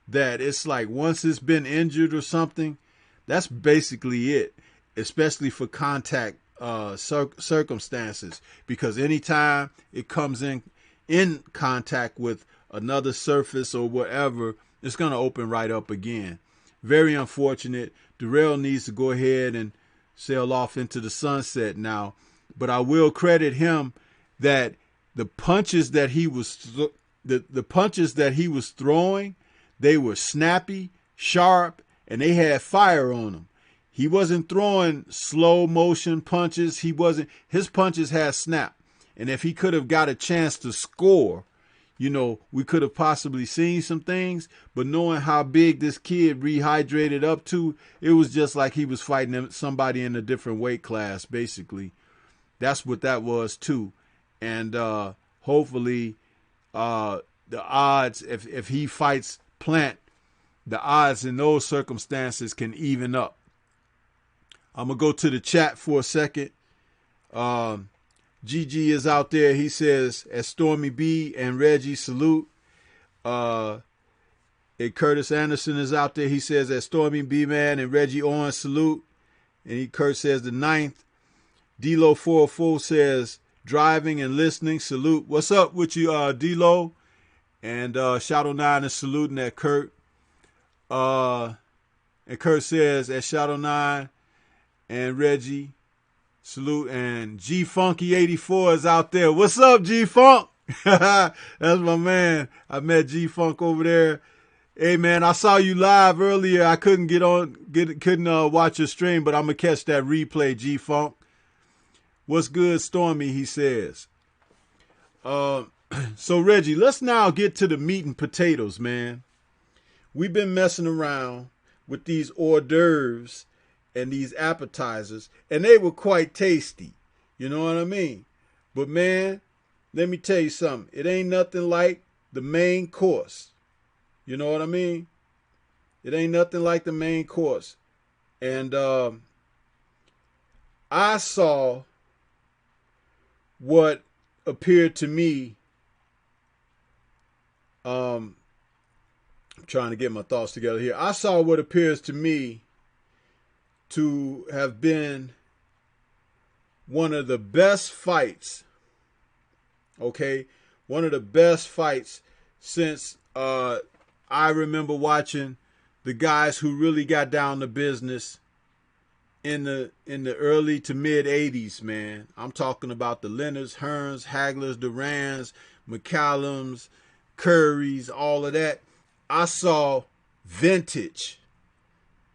that it's like once it's been injured or something, that's basically it, especially for contact circumstances, because anytime it comes in contact with another surface or whatever, it's going to open right up again. Very unfortunate. Darrell needs to go ahead and sail off into the sunset now. But I will credit him that the punches that he was the punches that he was throwing, they were snappy, sharp, and they had fire on them. He wasn't throwing slow motion punches. His punches had snap. And if he could have got a chance to score, we could have possibly seen some things. But knowing how big this kid rehydrated up to, it was just like he was fighting somebody in a different weight class, basically. That's what that was, too. And hopefully the odds, if he fights Plant, the odds in those circumstances can even up. I'm going to go to the chat for a second. GG is out there. He says, as Stormy B and Reggie, salute. And Curtis Anderson is out there. He says, as Stormy B Man and Reggie Owens, salute. And Kurt says, the 9th. D-Lo 404 says, driving and listening, salute. What's up with you, D-Lo? And Shadow 9 is saluting at Kurt. And Kurt says, at Shadow 9 and Reggie, salute. And G Funky 84 is out there. What's up, G Funk? That's my man. I met G Funk over there. Hey man, I saw you live earlier. I couldn't couldn't watch your stream, but I'm gonna catch that replay, G Funk. What's good, Stormy? He says. So Reggie, let's now get to the meat and potatoes, man. We've been messing around with these hors d'oeuvres and these appetizers, and they were quite tasty. You know what I mean? But man, let me tell you something. It ain't nothing like the main course. You know what I mean? It ain't nothing like the main course. And I saw what appeared to me, I'm trying to get my thoughts together here. I saw what appears to me to have been one of the best fights, okay? One of the best fights since I remember watching the guys who really got down to business in the early to mid 80s, man. I'm talking about the Leonards, Hearns, Haglers, Durans, McCallums, Currys, all of that. I saw vintage.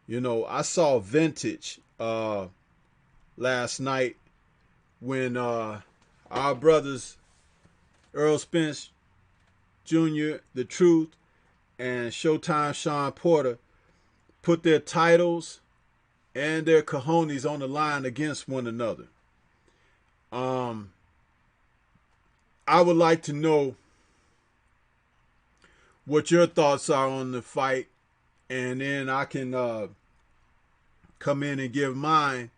I saw vintage last night when our brothers Earl Spence Jr., The Truth, and Showtime Sean Porter put their titles and their cojones on the line against one another. I would like to know what your thoughts are on the fight, and then I can come in and give mine.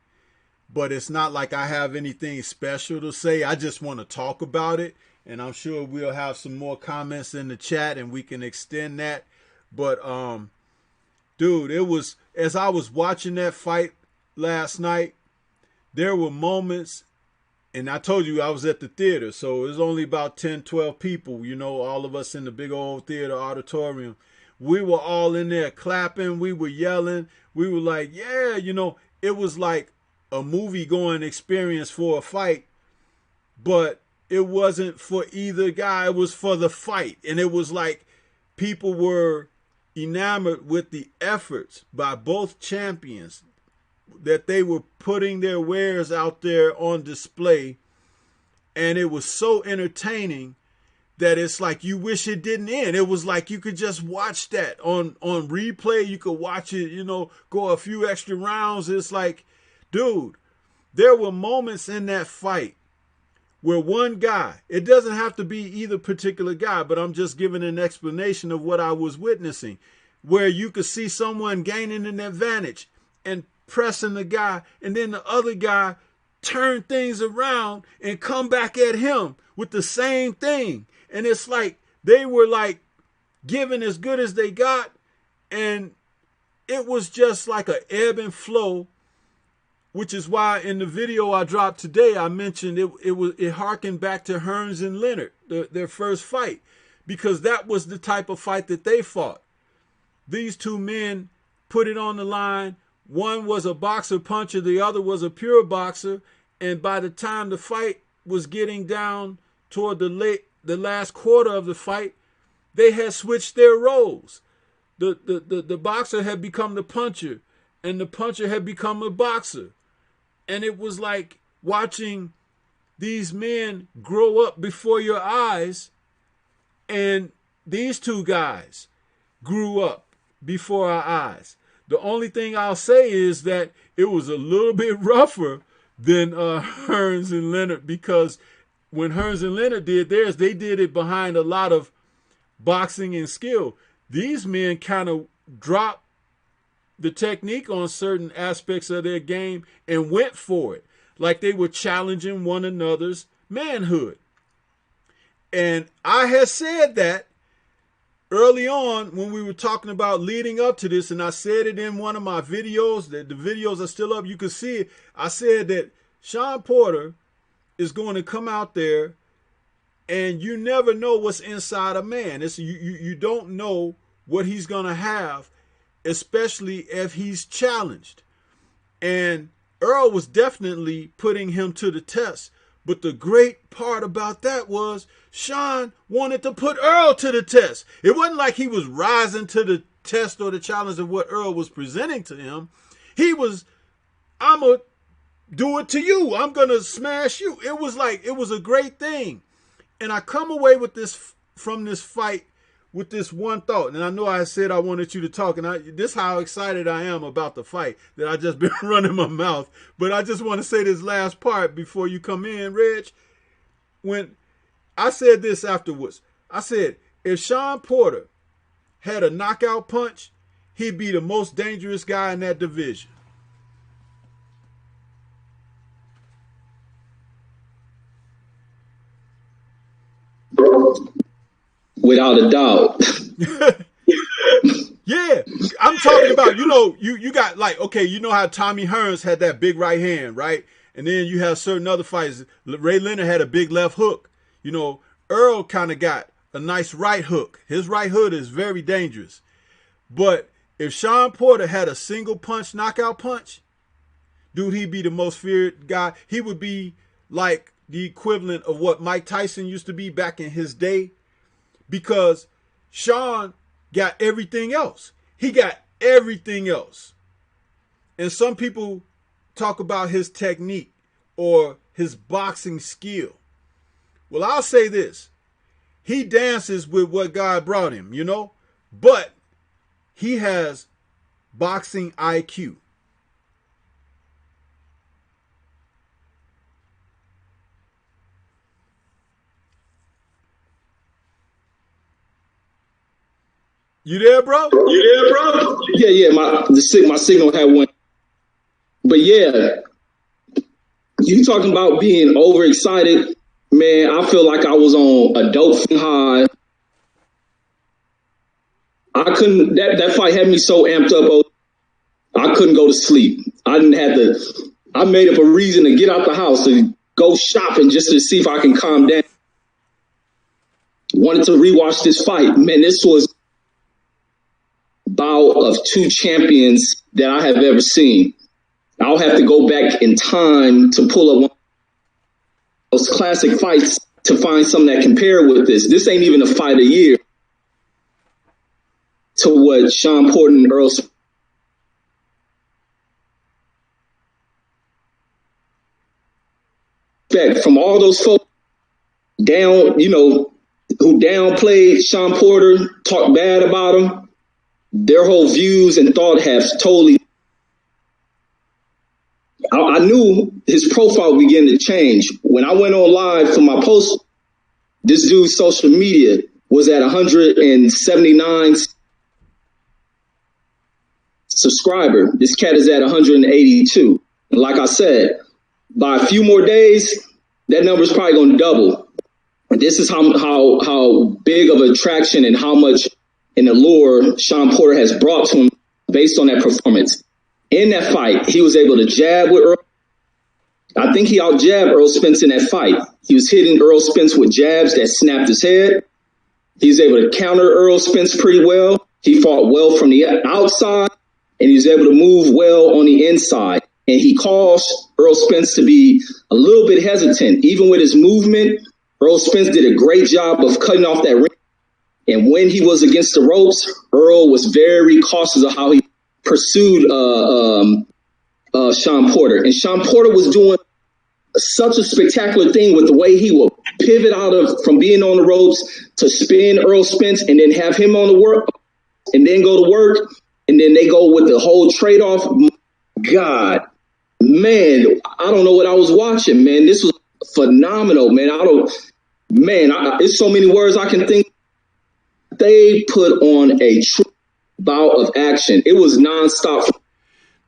But it's not like I have anything special to say. I just want to talk about it, and I'm sure we'll have some more comments in the chat, and we can extend that. But dude, it was, as I was watching that fight last night, there were moments and I told you I was at the theater, so it was only about 10, 12 people, you know, all of us in the big old theater auditorium. We were all in there clapping, we were yelling, we were like, yeah, you know, it was like a movie going experience for a fight, but it wasn't for either guy, it was for the fight. And it was like people were enamored with the efforts by both champions, that they were putting their wares out there on display, and it was so entertaining that it's like you wish it didn't end. It was like you could just watch that on replay. You could watch it, you know, go a few extra rounds. It's like, dude, there were moments in that fight where one guy, it doesn't have to be either particular guy, but I'm just giving an explanation of what I was witnessing, where you could see someone gaining an advantage and pressing the guy, and then the other guy turn things around and come back at him with the same thing. And it's like they were like giving as good as they got, and it was just like an ebb and flow, which is why in the video I dropped today I mentioned it harkened back to Hearns and Leonard, their first fight, because that was the type of fight that they fought. These two men put it on the line. One was a boxer puncher, the other was a pure boxer. And by the time the fight was getting down toward the last quarter of the fight, they had switched their roles. The boxer had become the puncher, and the puncher had become a boxer. And it was like watching these men grow up before your eyes, and these two guys grew up before our eyes. The only thing I'll say is that it was a little bit rougher than Hearns and Leonard, because when Hearns and Leonard did theirs, they did it behind a lot of boxing and skill. These men kind of dropped the technique on certain aspects of their game and went for it, like they were challenging one another's manhood. And I had said that early on when we were talking about leading up to this, and I said it in one of my videos, that the videos are still up, you can see it. I said that Sean Porter is going to come out there, and you never know what's inside a man. You don't know what he's going to have, especially if he's challenged. And Earl was definitely putting him to the test. But the great part about that was Sean wanted to put Earl to the test. It wasn't like he was rising to the test or the challenge of what Earl was presenting to him. He was, I'm going to do it to you. I'm going to smash you. It was like, it was a great thing. And I come away with this, from this fight, with this one thought. And I know I said I wanted you to talk, and this is how excited I am about the fight, that I just been running my mouth. But I just want to say this last part before you come in, Reg. When I said this afterwards, I said, if Sean Porter had a knockout punch, he'd be the most dangerous guy in that division. Without a doubt. Yeah, I'm talking about, you know, you got like, okay, you know how Tommy Hearns had that big right hand, right? And then you have certain other fighters. Ray Leonard had a big left hook. You know, Earl kind of got a nice right hook. His right hook is very dangerous. But if Sean Porter had a single punch, knockout punch, dude, he'd be the most feared guy. He would be like the equivalent of what Mike Tyson used to be back in his day, because Sean got everything else. He got everything else. And some people talk about his technique or his boxing skill. Well, I'll say this. He dances with what God brought him, you know, but he has boxing IQ. You there, bro? Yeah. My signal had one. But yeah, you talking about being overexcited, man. I feel like I was on a dope high. I couldn't. That fight had me so amped up. I couldn't go to sleep. I didn't have to. I made up a reason to get out the house. go shopping just to see if I can calm down. Wanted to rewatch this fight. Man, this was bout of two champions that I have ever seen. I'll have to go back in time to pull up one of those classic fights to find something that compare with this. This ain't even a fight a year to what Sean Porter and Earl Spence. From all those folks down, who downplayed Sean Porter, talked bad about him, their whole views and thought have totally. I knew his profile began to change. When I went on live for my post, this dude's social media was at 179 subscriber. This cat is at 182. And like I said, by a few more days, that number is probably going to double. And this is how big of an attraction and how much an allure Sean Porter has brought to him based on that performance. In that fight, he was able to jab with Earl. I think he out-jabbed Earl Spence in that fight. He was hitting Earl Spence with jabs that snapped his head. He was able to counter Earl Spence pretty well. He fought well from the outside, and he was able to move well on the inside. And he caused Earl Spence to be a little bit hesitant. Even with his movement, Earl Spence did a great job of cutting off that ring. And when he was against the ropes, Earl was very cautious of how he pursued Sean Porter. And Sean Porter was doing such a spectacular thing with the way he would pivot from being on the ropes to spin Earl Spence and then have him on the work and then go to work. And then they go with the whole trade-off. God, man, I don't know what I was watching, man. This was phenomenal, man. It's so many words I can think. They put on a true bout of action. It was nonstop.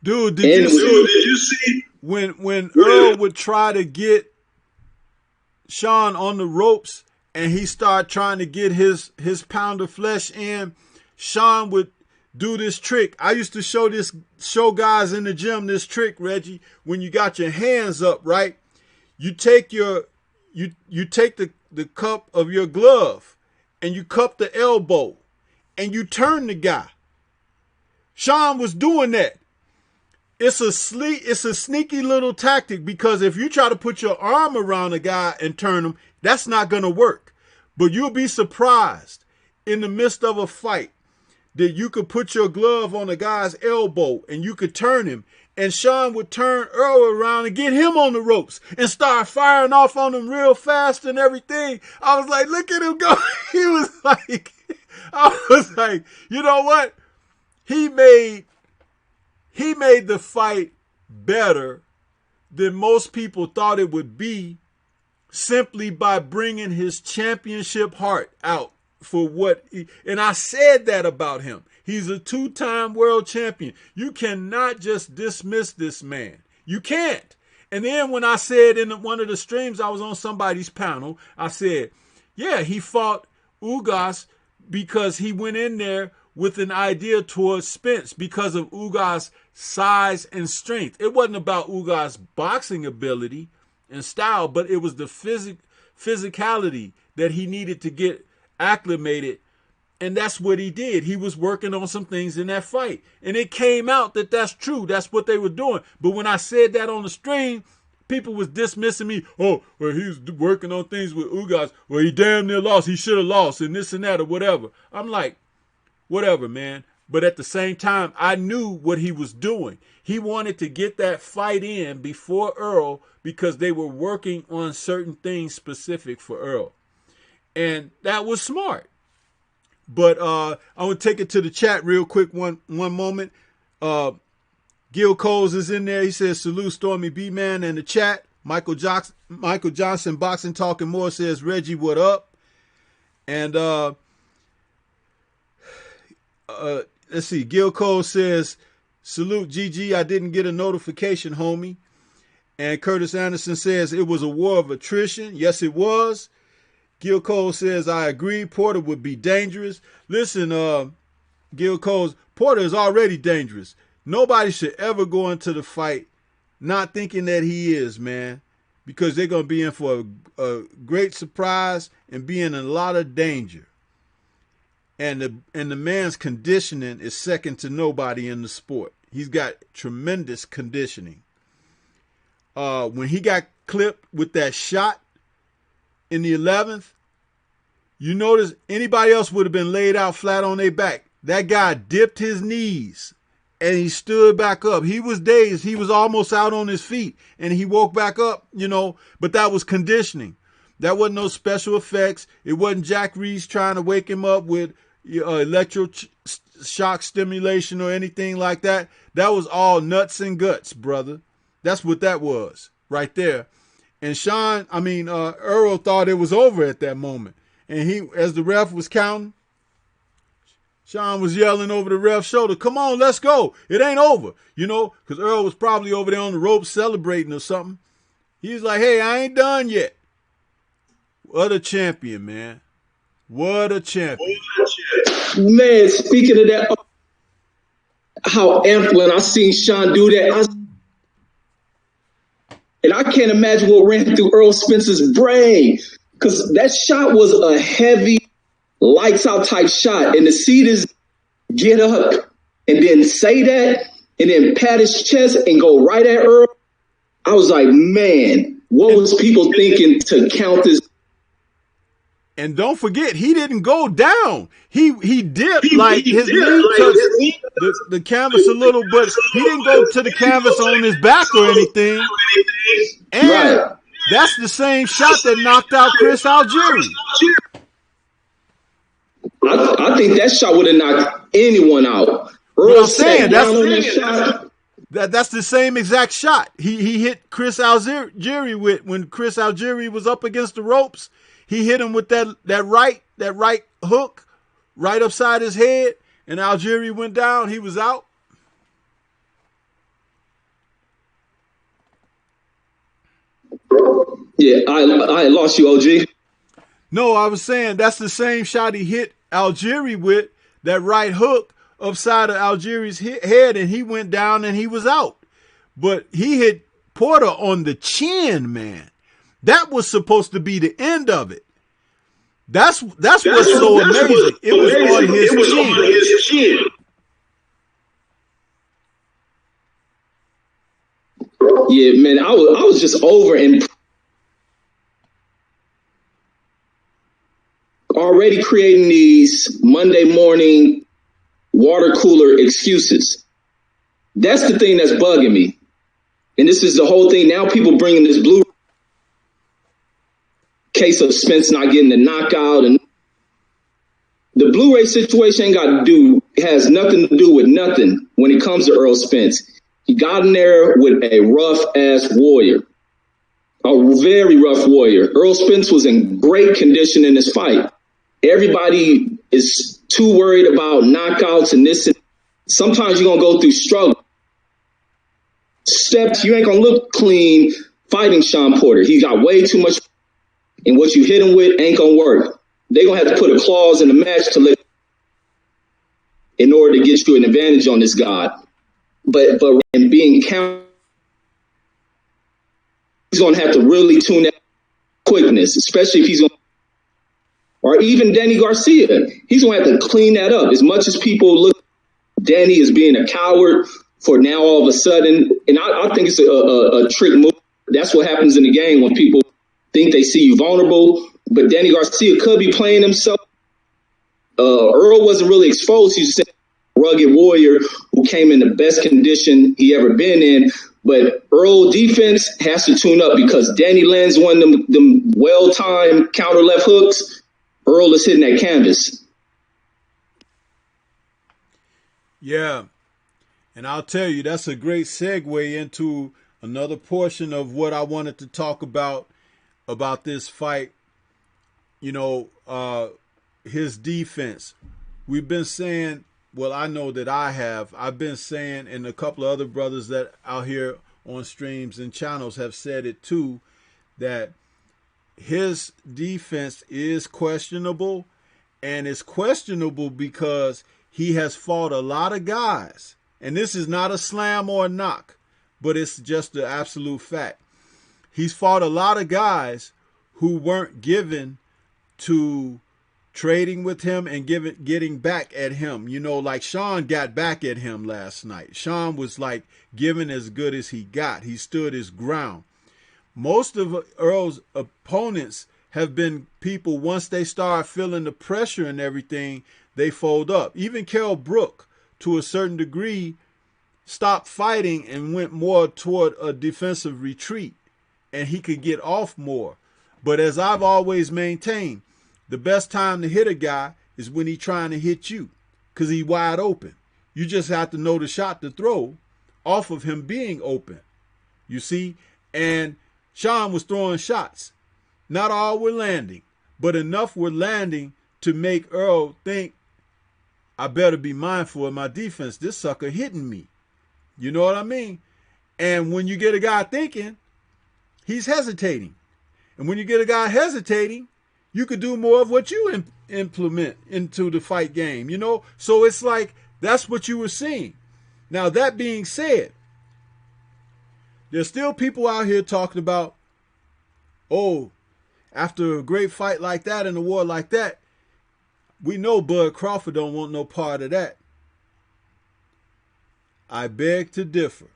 Dude, did you see when Earl would try to get Sean on the ropes and he started trying to get his pound of flesh in, Sean would do this trick. I used to show guys in the gym this trick, Reggie. When you got your hands up, right? You take you take the cup of your glove and you cup the elbow and you turn the guy. Sean was doing that. It's a sneaky little tactic, because if you try to put your arm around a guy and turn him, that's not going to work. But you'll be surprised in the midst of a fight that you could put your glove on a guy's elbow and you could turn him. And Sean would turn Earl around and get him on the ropes and start firing off on him real fast and everything. I was like, look at him go. I was like, you know what? He made the fight better than most people thought it would be, simply by bringing his championship heart out for and I said that about him. He's a 2-time world champion. You cannot just dismiss this man. You can't. And then when I said in one of the streams, I was on somebody's panel, I said, yeah, he fought Ugas because he went in there with an idea towards Spence because of Ugas' size and strength. It wasn't about Ugas' boxing ability and style, but it was the physicality that he needed to get acclimated. And that's what he did. He was working on some things in that fight. And it came out that that's true. That's what they were doing. But when I said that on the stream, people was dismissing me. Oh, well, he was working on things with Ugas. Well, he damn near lost. He should have lost and this and that or whatever. I'm like, whatever, man. But at the same time, I knew what he was doing. He wanted to get that fight in before Earl because they were working on certain things specific for Earl. And that was smart. But I want to take it to the chat real quick one moment. Gil Coles is in there. He says, salute Stormybman in the chat. Michael Johnson, Boxing Talking More, says, Reggie, what up? And let's see. Gil Coles says, salute GG. I didn't get a notification, homie. And Curtis Anderson says, it was a war of attrition. Yes, it was. Gil Cole says, I agree. Porter would be dangerous. Listen, Gil Cole, Porter is already dangerous. Nobody should ever go into the fight not thinking that he is, man. because they're going to be in for a great surprise and be in a lot of danger. And the man's conditioning is second to nobody in the sport. He's got tremendous conditioning. When he got clipped with that shot in the 11th, you notice anybody else would have been laid out flat on their back. That guy dipped his knees and he stood back up. He was dazed. He was almost out on his feet and he woke back up, but that was conditioning. That wasn't no special effects. It wasn't Jack Reese trying to wake him up with electroshock stimulation or anything like that. That was all nuts and guts, brother. That's what that was right there. And Earl thought it was over at that moment. And as the ref was counting, Sean was yelling over the ref's shoulder, "Come on, let's go. It ain't over." Because Earl was probably over there on the rope celebrating or something. He was like, "Hey, I ain't done yet." What a champion, man. What a champion. Man, speaking of that, how amped when I seen Sean do that, and I can't imagine what ran through Earl Spence's brain, because that shot was a heavy, lights out type shot. And to see this get up and then say that and then pat his chest and go right at Earl, I was like, man, what was people thinking to count this? And don't forget, he didn't go down. He dipped his knee touched the canvas a little, but he didn't go to the canvas on his back or anything. And that's the same shot that knocked out Chris Algieri. I think that shot would have knocked anyone out. Earl sat down on that shot. That's the same exact shot. He hit Chris Algieri with when Chris Algieri was up against the ropes. He hit him with that right hook right upside his head, and Algieri went down. He was out. Yeah, I lost you, OG. No, I was saying that's the same shot he hit Algieri with, that right hook upside of Algieri's head, and he went down and he was out. But he hit Porter on the chin, man. That was supposed to be the end of it. That's what's so amazing. It was on his chin. Yeah, man, I was just over and already creating these Monday morning water cooler excuses. That's the thing that's bugging me. And this is the whole thing. Now people bringing this blue case of Spence not getting the knockout, and the Blu-ray situation has nothing to do with nothing when it comes to Earl Spence. He got in there with a rough-ass warrior, a very rough warrior. Earl Spence was in great condition in this fight. Everybody is too worried about knockouts and this. Sometimes you're going to go through struggle. Steps, you ain't going to look clean fighting Sean Porter. He got way too much, and what you hit him with ain't going to work. They're going to have to put a clause in the match in order to get you an advantage on this guy. But in being counted, he's going to have to really tune that quickness, especially if he's going to, or even Danny Garcia. He's going to have to clean that up. As much as people look at Danny as being a coward for now all of a sudden, and I think it's a trick move. That's what happens in the game when people think they see you vulnerable. But Danny Garcia could be playing himself. Earl wasn't really exposed. He's just a rugged warrior who came in the best condition he ever been in. But Earl defense has to tune up because Danny lands one of them well-timed counter left hooks. Earl is hitting that canvas. Yeah. And I'll tell you, that's a great segue into another portion of what I wanted to talk about this fight. His defense. We've been saying, well, I know that I've been saying, and a couple of other brothers that out here on streams and channels have said it too, that his defense is questionable, and it's questionable because he has fought a lot of guys. And this is not a slam or a knock, but it's just the absolute fact. He's fought a lot of guys who weren't given to trading with him and getting back at him. You know, like Sean got back at him last night. Sean was like giving as good as he got. He stood his ground. Most of Earl's opponents have been people, once they start feeling the pressure and everything, they fold up. Even Kell Brook, to a certain degree, stopped fighting and went more toward a defensive retreat, and he could get off more. But as I've always maintained, the best time to hit a guy is when he's trying to hit you, because he's wide open. You just have to know the shot to throw off of him being open. You see? And Sean was throwing shots. Not all were landing, but enough were landing to make Earl think, I better be mindful of my defense. This sucker hitting me. You know what I mean? And when you get a guy thinking, he's hesitating. And when you get a guy hesitating, you could do more of what you implement into the fight game, you know? So it's like, that's what you were seeing. Now, that being said, there's still people out here talking about, oh, after a great fight like that and a war like that, we know Bud Crawford don't want no part of that. I beg to differ.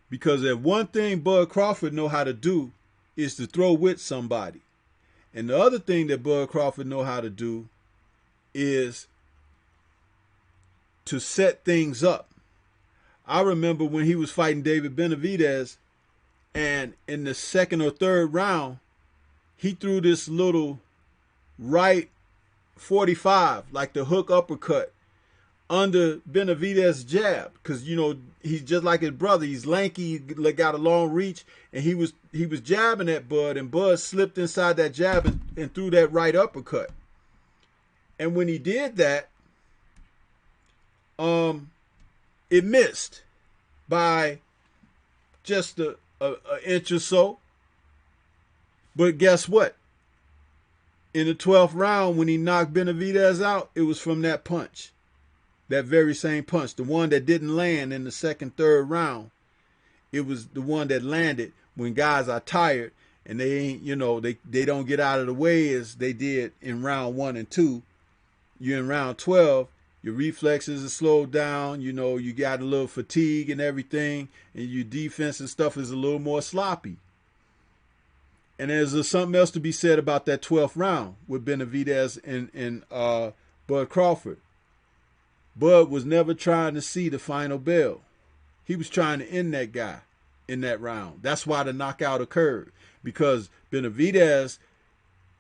Because if one thing Bud Crawford know how to do is to throw with somebody. And the other thing that Bud Crawford know how to do is to set things up. I remember when he was fighting David Benavidez, and in the second or third round, he threw this little right 45, like the hook uppercut, under Benavidez's jab, because, you know, he's just like his brother. He's lanky, got a long reach, and he was jabbing at Bud, and Bud slipped inside that jab and threw that right uppercut. And when he did that, it missed by just an inch or so. But guess what? In the 12th round, when he knocked Benavidez out, it was from that punch. That very same punch, the one that didn't land in the second, third round. It was the one that landed when guys are tired and they ain't, you know, they don't get out of the way as they did in round 1 and 2. You're in round 12, your reflexes are slowed down, you know, you got a little fatigue and everything, and your defense and stuff is a little more sloppy. And there's something else to be said about that 12th round with Benavidez and Bud Crawford. Bud was never trying to see the final bell. He was trying to end that guy in that round. That's why the knockout occurred, because Benavidez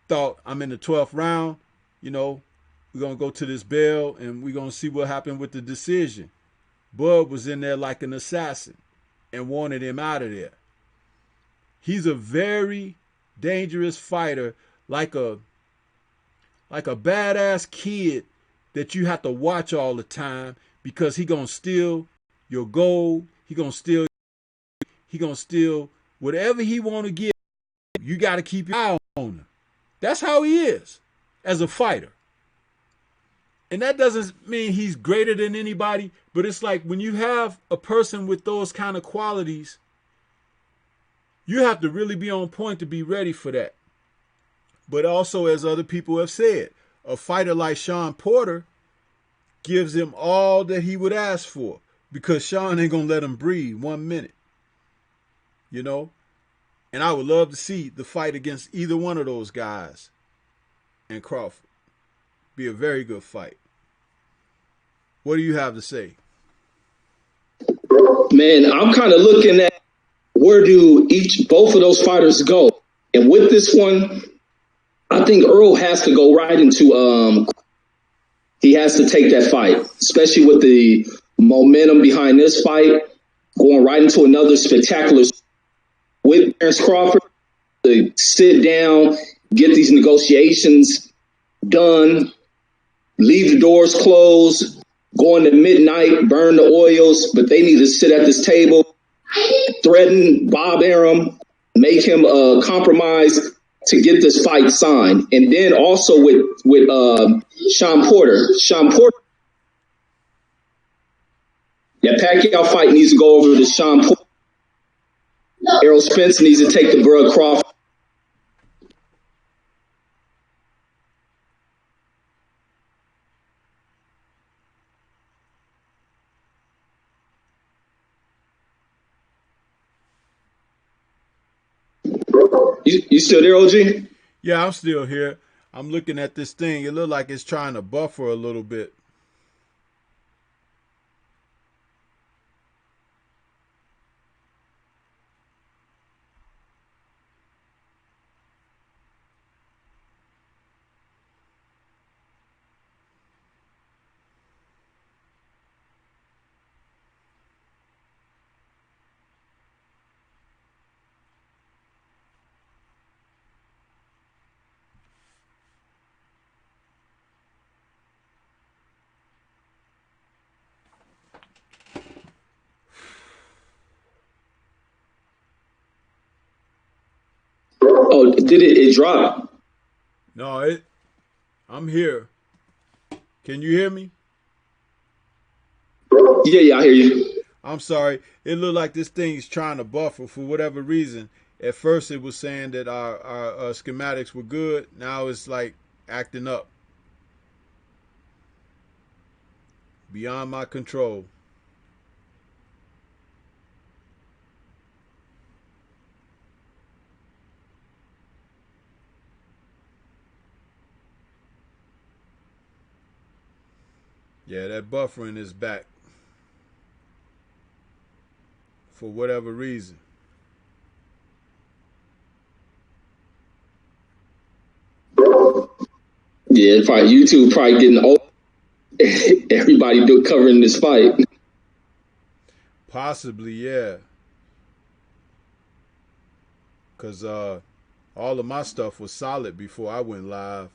thought, I'm in the 12th round, you know, we're going to go to this bell and we're going to see what happened with the decision. Bud was in there like an assassin and wanted him out of there. He's a very dangerous fighter, like a badass kid that you have to watch all the time, because he gonna steal your gold. He gonna steal whatever he want to get. You got to keep your eye on him. That's how he is as a fighter. And that doesn't mean he's greater than anybody, but it's like when you have a person with those kind of qualities, you have to really be on point to be ready for that. But also, as other people have said, a fighter like Sean Porter gives him all that he would ask for, because Sean ain't going to let him breathe 1 minute. You know? And I would love to see the fight against either one of those guys and Crawford. Be a very good fight. What do you have to say? Man, I'm kind of looking at where do both of those fighters go. And with this one, I think Earl has to go right into he has to take that fight, especially with the momentum behind this fight, going right into another spectacular with Terence Crawford to sit down, get these negotiations done, leave the doors closed, go into midnight, burn the oils, but they need to sit at this table, threaten Bob Arum, make him compromise to get this fight signed. And then also with Sean Porter. That Pacquiao fight needs to go over to Sean Porter. Errol Spence needs to take the Bud Crawford. You still there, OG? Yeah, I'm still here. I'm looking at this thing. It looked like it's trying to buffer a little bit. Oh, did it drop? No, I'm here. Can you hear me? Yeah, I hear you. I'm sorry. It looked like this thing is trying to buffer for whatever reason. At first, it was saying that our schematics were good. Now it's like acting up. Beyond my control. Yeah, that buffering is back. For whatever reason. Yeah, probably YouTube probably getting old. Everybody covering this fight. Possibly, yeah. Because all of my stuff was solid before I went live.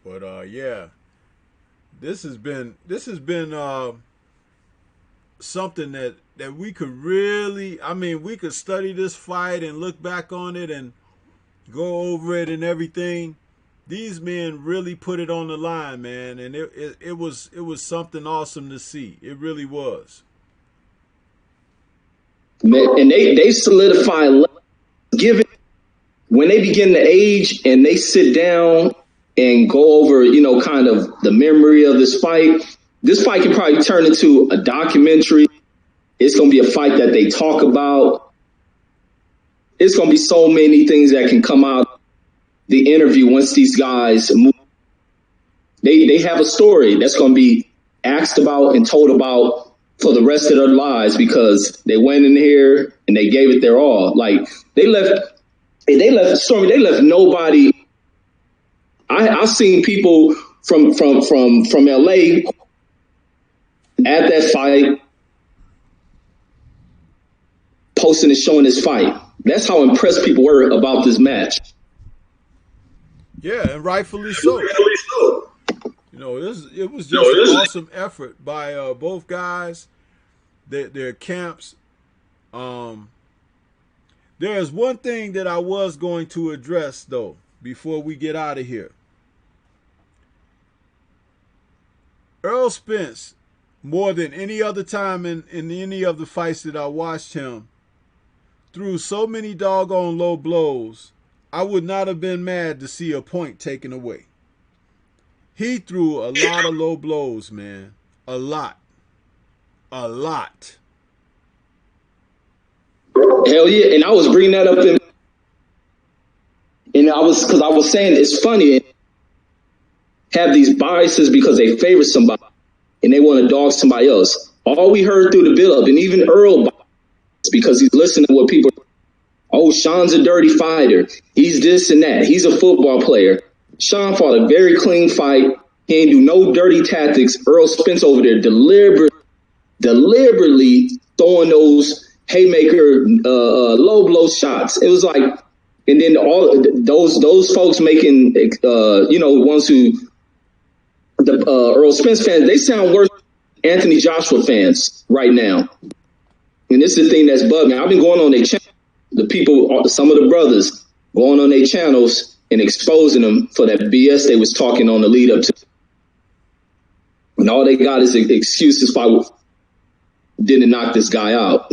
But yeah, this has been something that we could really, I mean, we could study this fight and look back on it and go over it and everything. These men really put it on the line, man, and it was something awesome to see. It really was. Man, and they solidify, given when they begin to age and they sit down and go over, kind of the memory of this fight can probably turn into a documentary. It's going to be a fight that they talk about. It's going to be so many things that can come out the interview once these guys move. They have a story that's going to be asked about and told about for the rest of their lives because they went in here and they gave it their all. Like they left Stormy. They left nobody. I've seen people from LA at that fight posting and showing this fight. That's how impressed people were about this match. Yeah, and rightfully so. It was just an awesome effort by both guys. Their camps. There's one thing that I was going to address though before we get out of here. Errol Spence, more than any other time in any of the fights that I watched him, threw so many doggone low blows, I would not have been mad to see a point taken away. He threw a lot of low blows, man. A lot. A lot. Hell yeah. And I was bringing that up and I was saying it's funny. Have these biases because they favor somebody and they want to dog somebody else. All we heard through the build-up, and even Earl, because he's listening to what people, oh, Sean's a dirty fighter. He's this and that. He's a football player. Sean fought a very clean fight. He ain't do no dirty tactics. Errol Spence over there deliberately throwing those haymaker low blow shots. It was like, and then all those folks making ones who the Errol Spence fans, they sound worse than Anthony Joshua fans right now. And this is the thing that's bugging me. I've been going on their channel, the people, some of the brothers going on their channels and exposing them for that BS they was talking on the lead up to. And all they got is excuses didn't knock this guy out.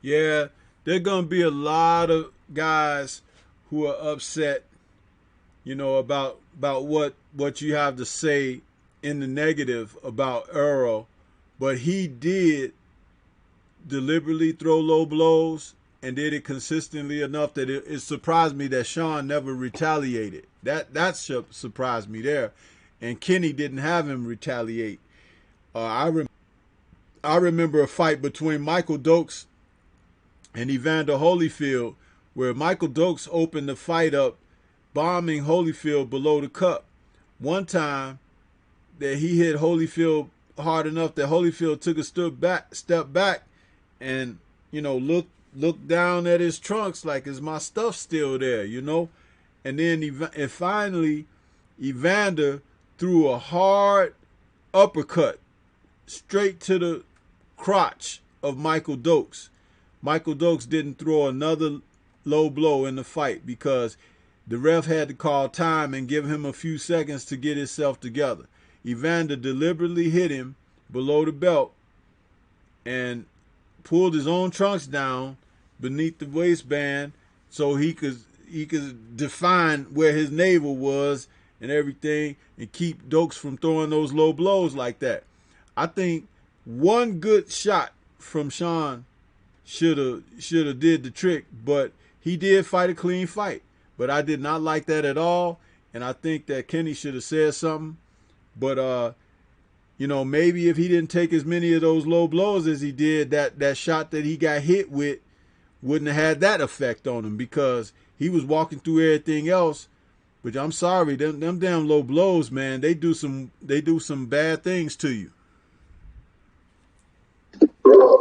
Yeah, there gonna be a lot of guys who are upset, about what you have to say in the negative about Earl, but he did deliberately throw low blows and did it consistently enough that it surprised me that Sean never retaliated. That surprised me there, and Kenny didn't have him retaliate. I remember a fight between Michael Dokes and Evander Holyfield, where Michael Dokes opened the fight up, bombing Holyfield below the cup. One time that he hit Holyfield hard enough that Holyfield took a step back, and looked down at his trunks like, is my stuff still there? And then finally Evander threw a hard uppercut straight to the crotch of Michael Dokes. Michael Dokes didn't throw another low blow in the fight because the ref had to call time and give him a few seconds to get himself together. Evander deliberately hit him below the belt and pulled his own trunks down beneath the waistband so he could define where his navel was and everything, and keep Dokes from throwing those low blows like that. I think one good shot from Sean should have did the trick, but he did fight a clean fight. But I did not like that at all, and I think that Kenny should have said something. But maybe if he didn't take as many of those low blows as he did, that shot that he got hit with wouldn't have had that effect on him, because he was walking through everything else. But I'm sorry, them damn low blows, man, they do some bad things to you.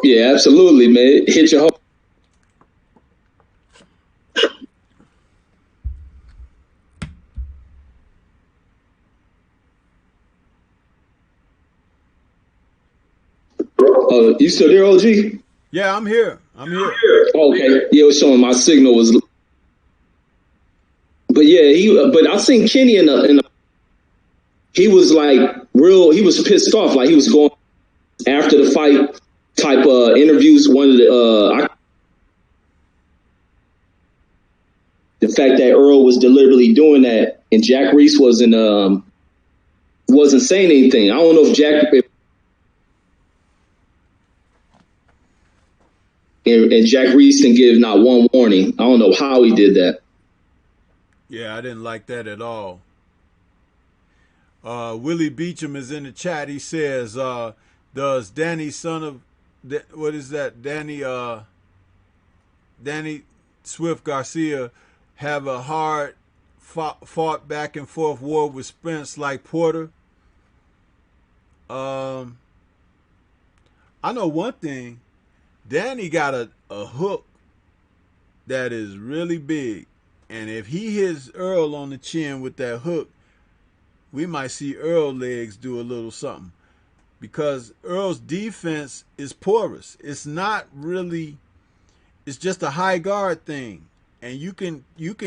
Yeah, absolutely, man. Hit your home. You still there, OG? Yeah, I'm here. Okay. Yeah, it was showing my signal was. But yeah, but I seen Kenny he was like he was pissed off, like he was going after the fight type interviews. One of the fact that Earl was deliberately doing that and Jack Reese wasn't saying anything. I don't know if and Jack Reese didn't give not one warning. I don't know how he did that. Yeah, I didn't like that at all. Willie Beecham is in the chat. He says, does Danny, son of, what is that? Danny Swift Garcia have a hard fought back and forth war with Spence like Porter? I know one thing. Danny got a hook that is really big. And if he hits Earl on the chin with that hook, we might see Earl legs do a little something. Because Earl's defense is porous. It's not really, it's just a high guard thing. And you can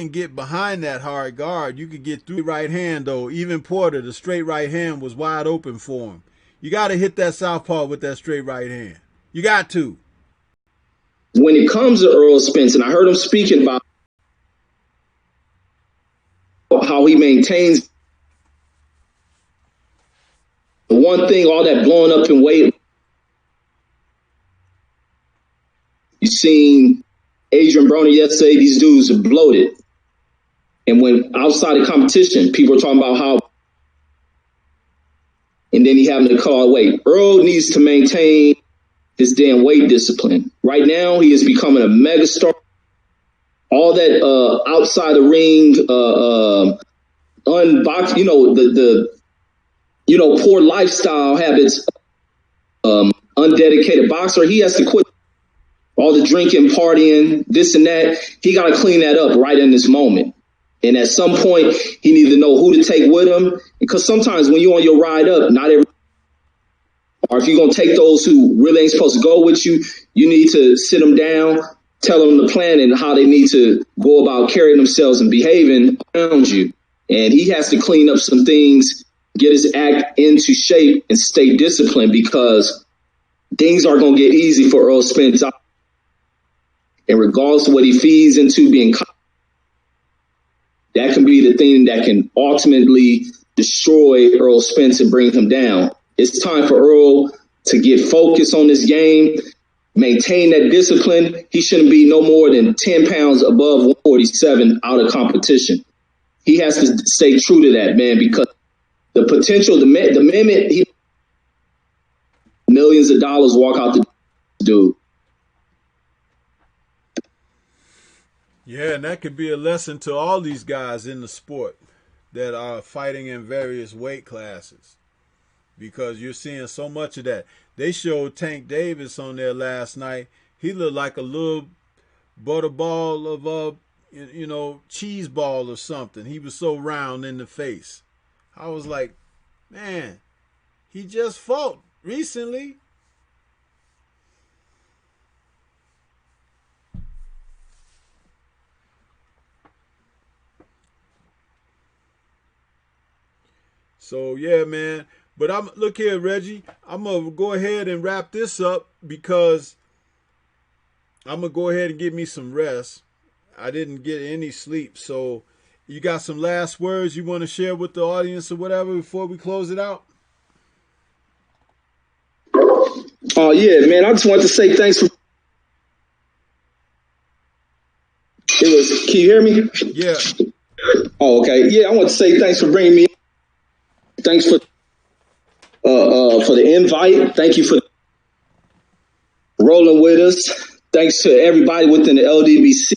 get behind that hard guard. You can get through the right hand, though. Even Porter, the straight right hand was wide open for him. You got to hit that southpaw with that straight right hand. You got to. When it comes to Earl Spence, and I heard him speaking about how he maintains the one thing, all that blowing up in weight. You seen Adrian Broner yesterday, these dudes are bloated. And when outside of competition, people are talking about how, and then he having to call weight. Earl needs to maintain his damn weight discipline. Right now, he is becoming a megastar. All that outside the ring, unbox, the poor lifestyle habits, undedicated boxer. He has to quit all the drinking, partying, this and that. He got to clean that up right in this moment. And at some point, he needs to know who to take with him. Because sometimes when you're on your ride up, not every, or if you're going to take those who really ain't supposed to go with you, you need to sit them down, tell them the plan and how they need to go about carrying themselves and behaving around you. And he has to clean up some things, get his act into shape, and stay disciplined, because things are going to get easy for Earl Spence. And regardless of what he feeds into being, that can be the thing that can ultimately destroy Earl Spence and bring him down. It's time for Earl to get focused on this game, maintain that discipline. He shouldn't be no more than 10 pounds above 147 out of competition. He has to stay true to that, man, because the potential, the minute he millions of dollars walk out the dude. Yeah, and that could be a lesson to all these guys in the sport that are fighting in various weight classes, because you're seeing so much of that. They showed Tank Davis on there last night. He looked like a little butterball of cheese ball or something. He was so round in the face. I was like, man, he just fought recently. So yeah, man. But look here, Reggie. I'm gonna go ahead and wrap this up, because I'm gonna go ahead and get me some rest. I didn't get any sleep. So you got some last words you want to share with the audience or whatever before we close it out? Oh yeah, man. I just want to say thanks for can you hear me? Yeah. Oh, okay. Yeah, I want to say thanks for bringing me. Thanks for the invite. Thank you for rolling with us. Thanks to everybody within the LDBC.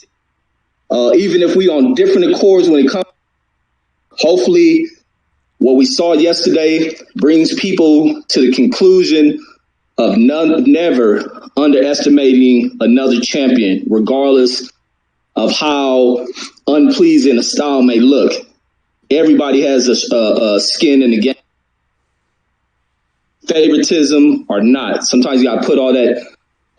Even if we on different accords when it comes, hopefully what we saw yesterday brings people to the conclusion of never underestimating another champion, regardless of how unpleasing a style may look. Everybody has a skin in the game. Favoritism or not. Sometimes you got to put all that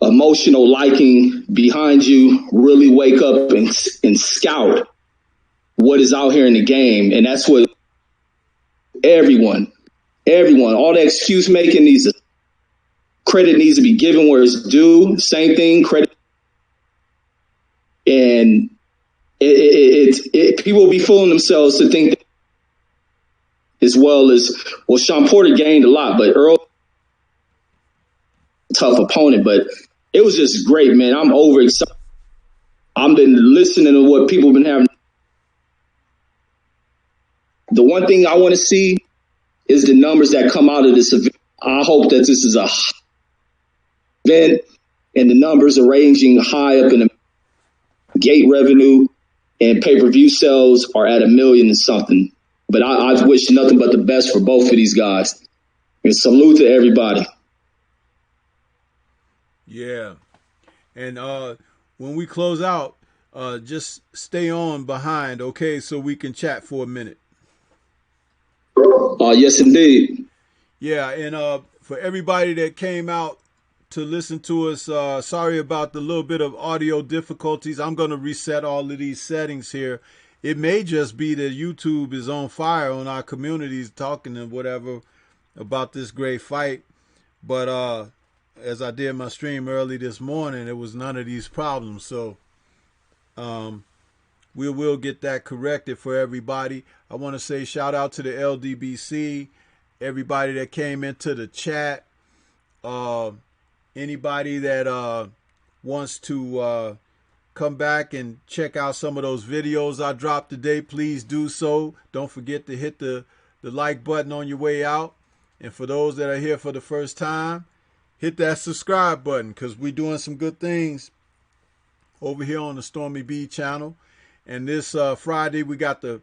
emotional liking behind you, really wake up and scout what is out here in the game. And that's what everyone, all that excuse making credit needs to be given where it's due. Same thing, credit. And people will be fooling themselves to think that, as well as, well, Sean Porter gained a lot, but Earl, tough opponent, but it was just great, man. I'm overexcited. I've been listening to what people have been having. The one thing I want to see is the numbers that come out of this event. I hope that this is a event and the numbers are ranging high up in the gate revenue, and pay-per-view sales are at 1 million and something. But I wish nothing but the best for both of these guys. And salute to everybody. Yeah. And when we close out, just stay on behind, okay, so we can chat for a minute. Yes, indeed. Yeah, and for everybody that came out to listen to us, sorry about the little bit of audio difficulties. I'm going to reset all of these settings here. It may just be that YouTube is on fire on our communities talking and whatever about this great fight. But as I did my stream early this morning, it was none of these problems. So we will get that corrected for everybody. I want to say shout out to the LDBC, everybody that came into the chat, anybody that wants to come back and check out some of those videos I dropped today, please do so. Don't forget to hit the like button on your way out. And for those that are here for the first time, hit that subscribe button, because we're doing some good things over here on the Stormy B channel. And this Friday, we got the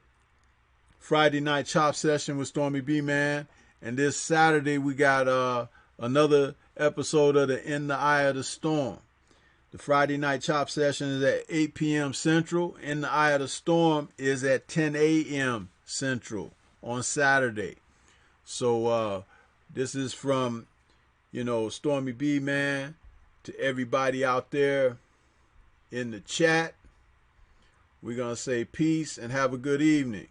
Friday night chop session with Stormy B, man. And this Saturday, we got another episode of the In the Eye of the Storm. The Friday night chop session is at 8 p.m. Central. In the Eye of the Storm is at 10 a.m. Central on Saturday. So this is from, Stormy B, man, to everybody out there in the chat. We're going to say peace and have a good evening.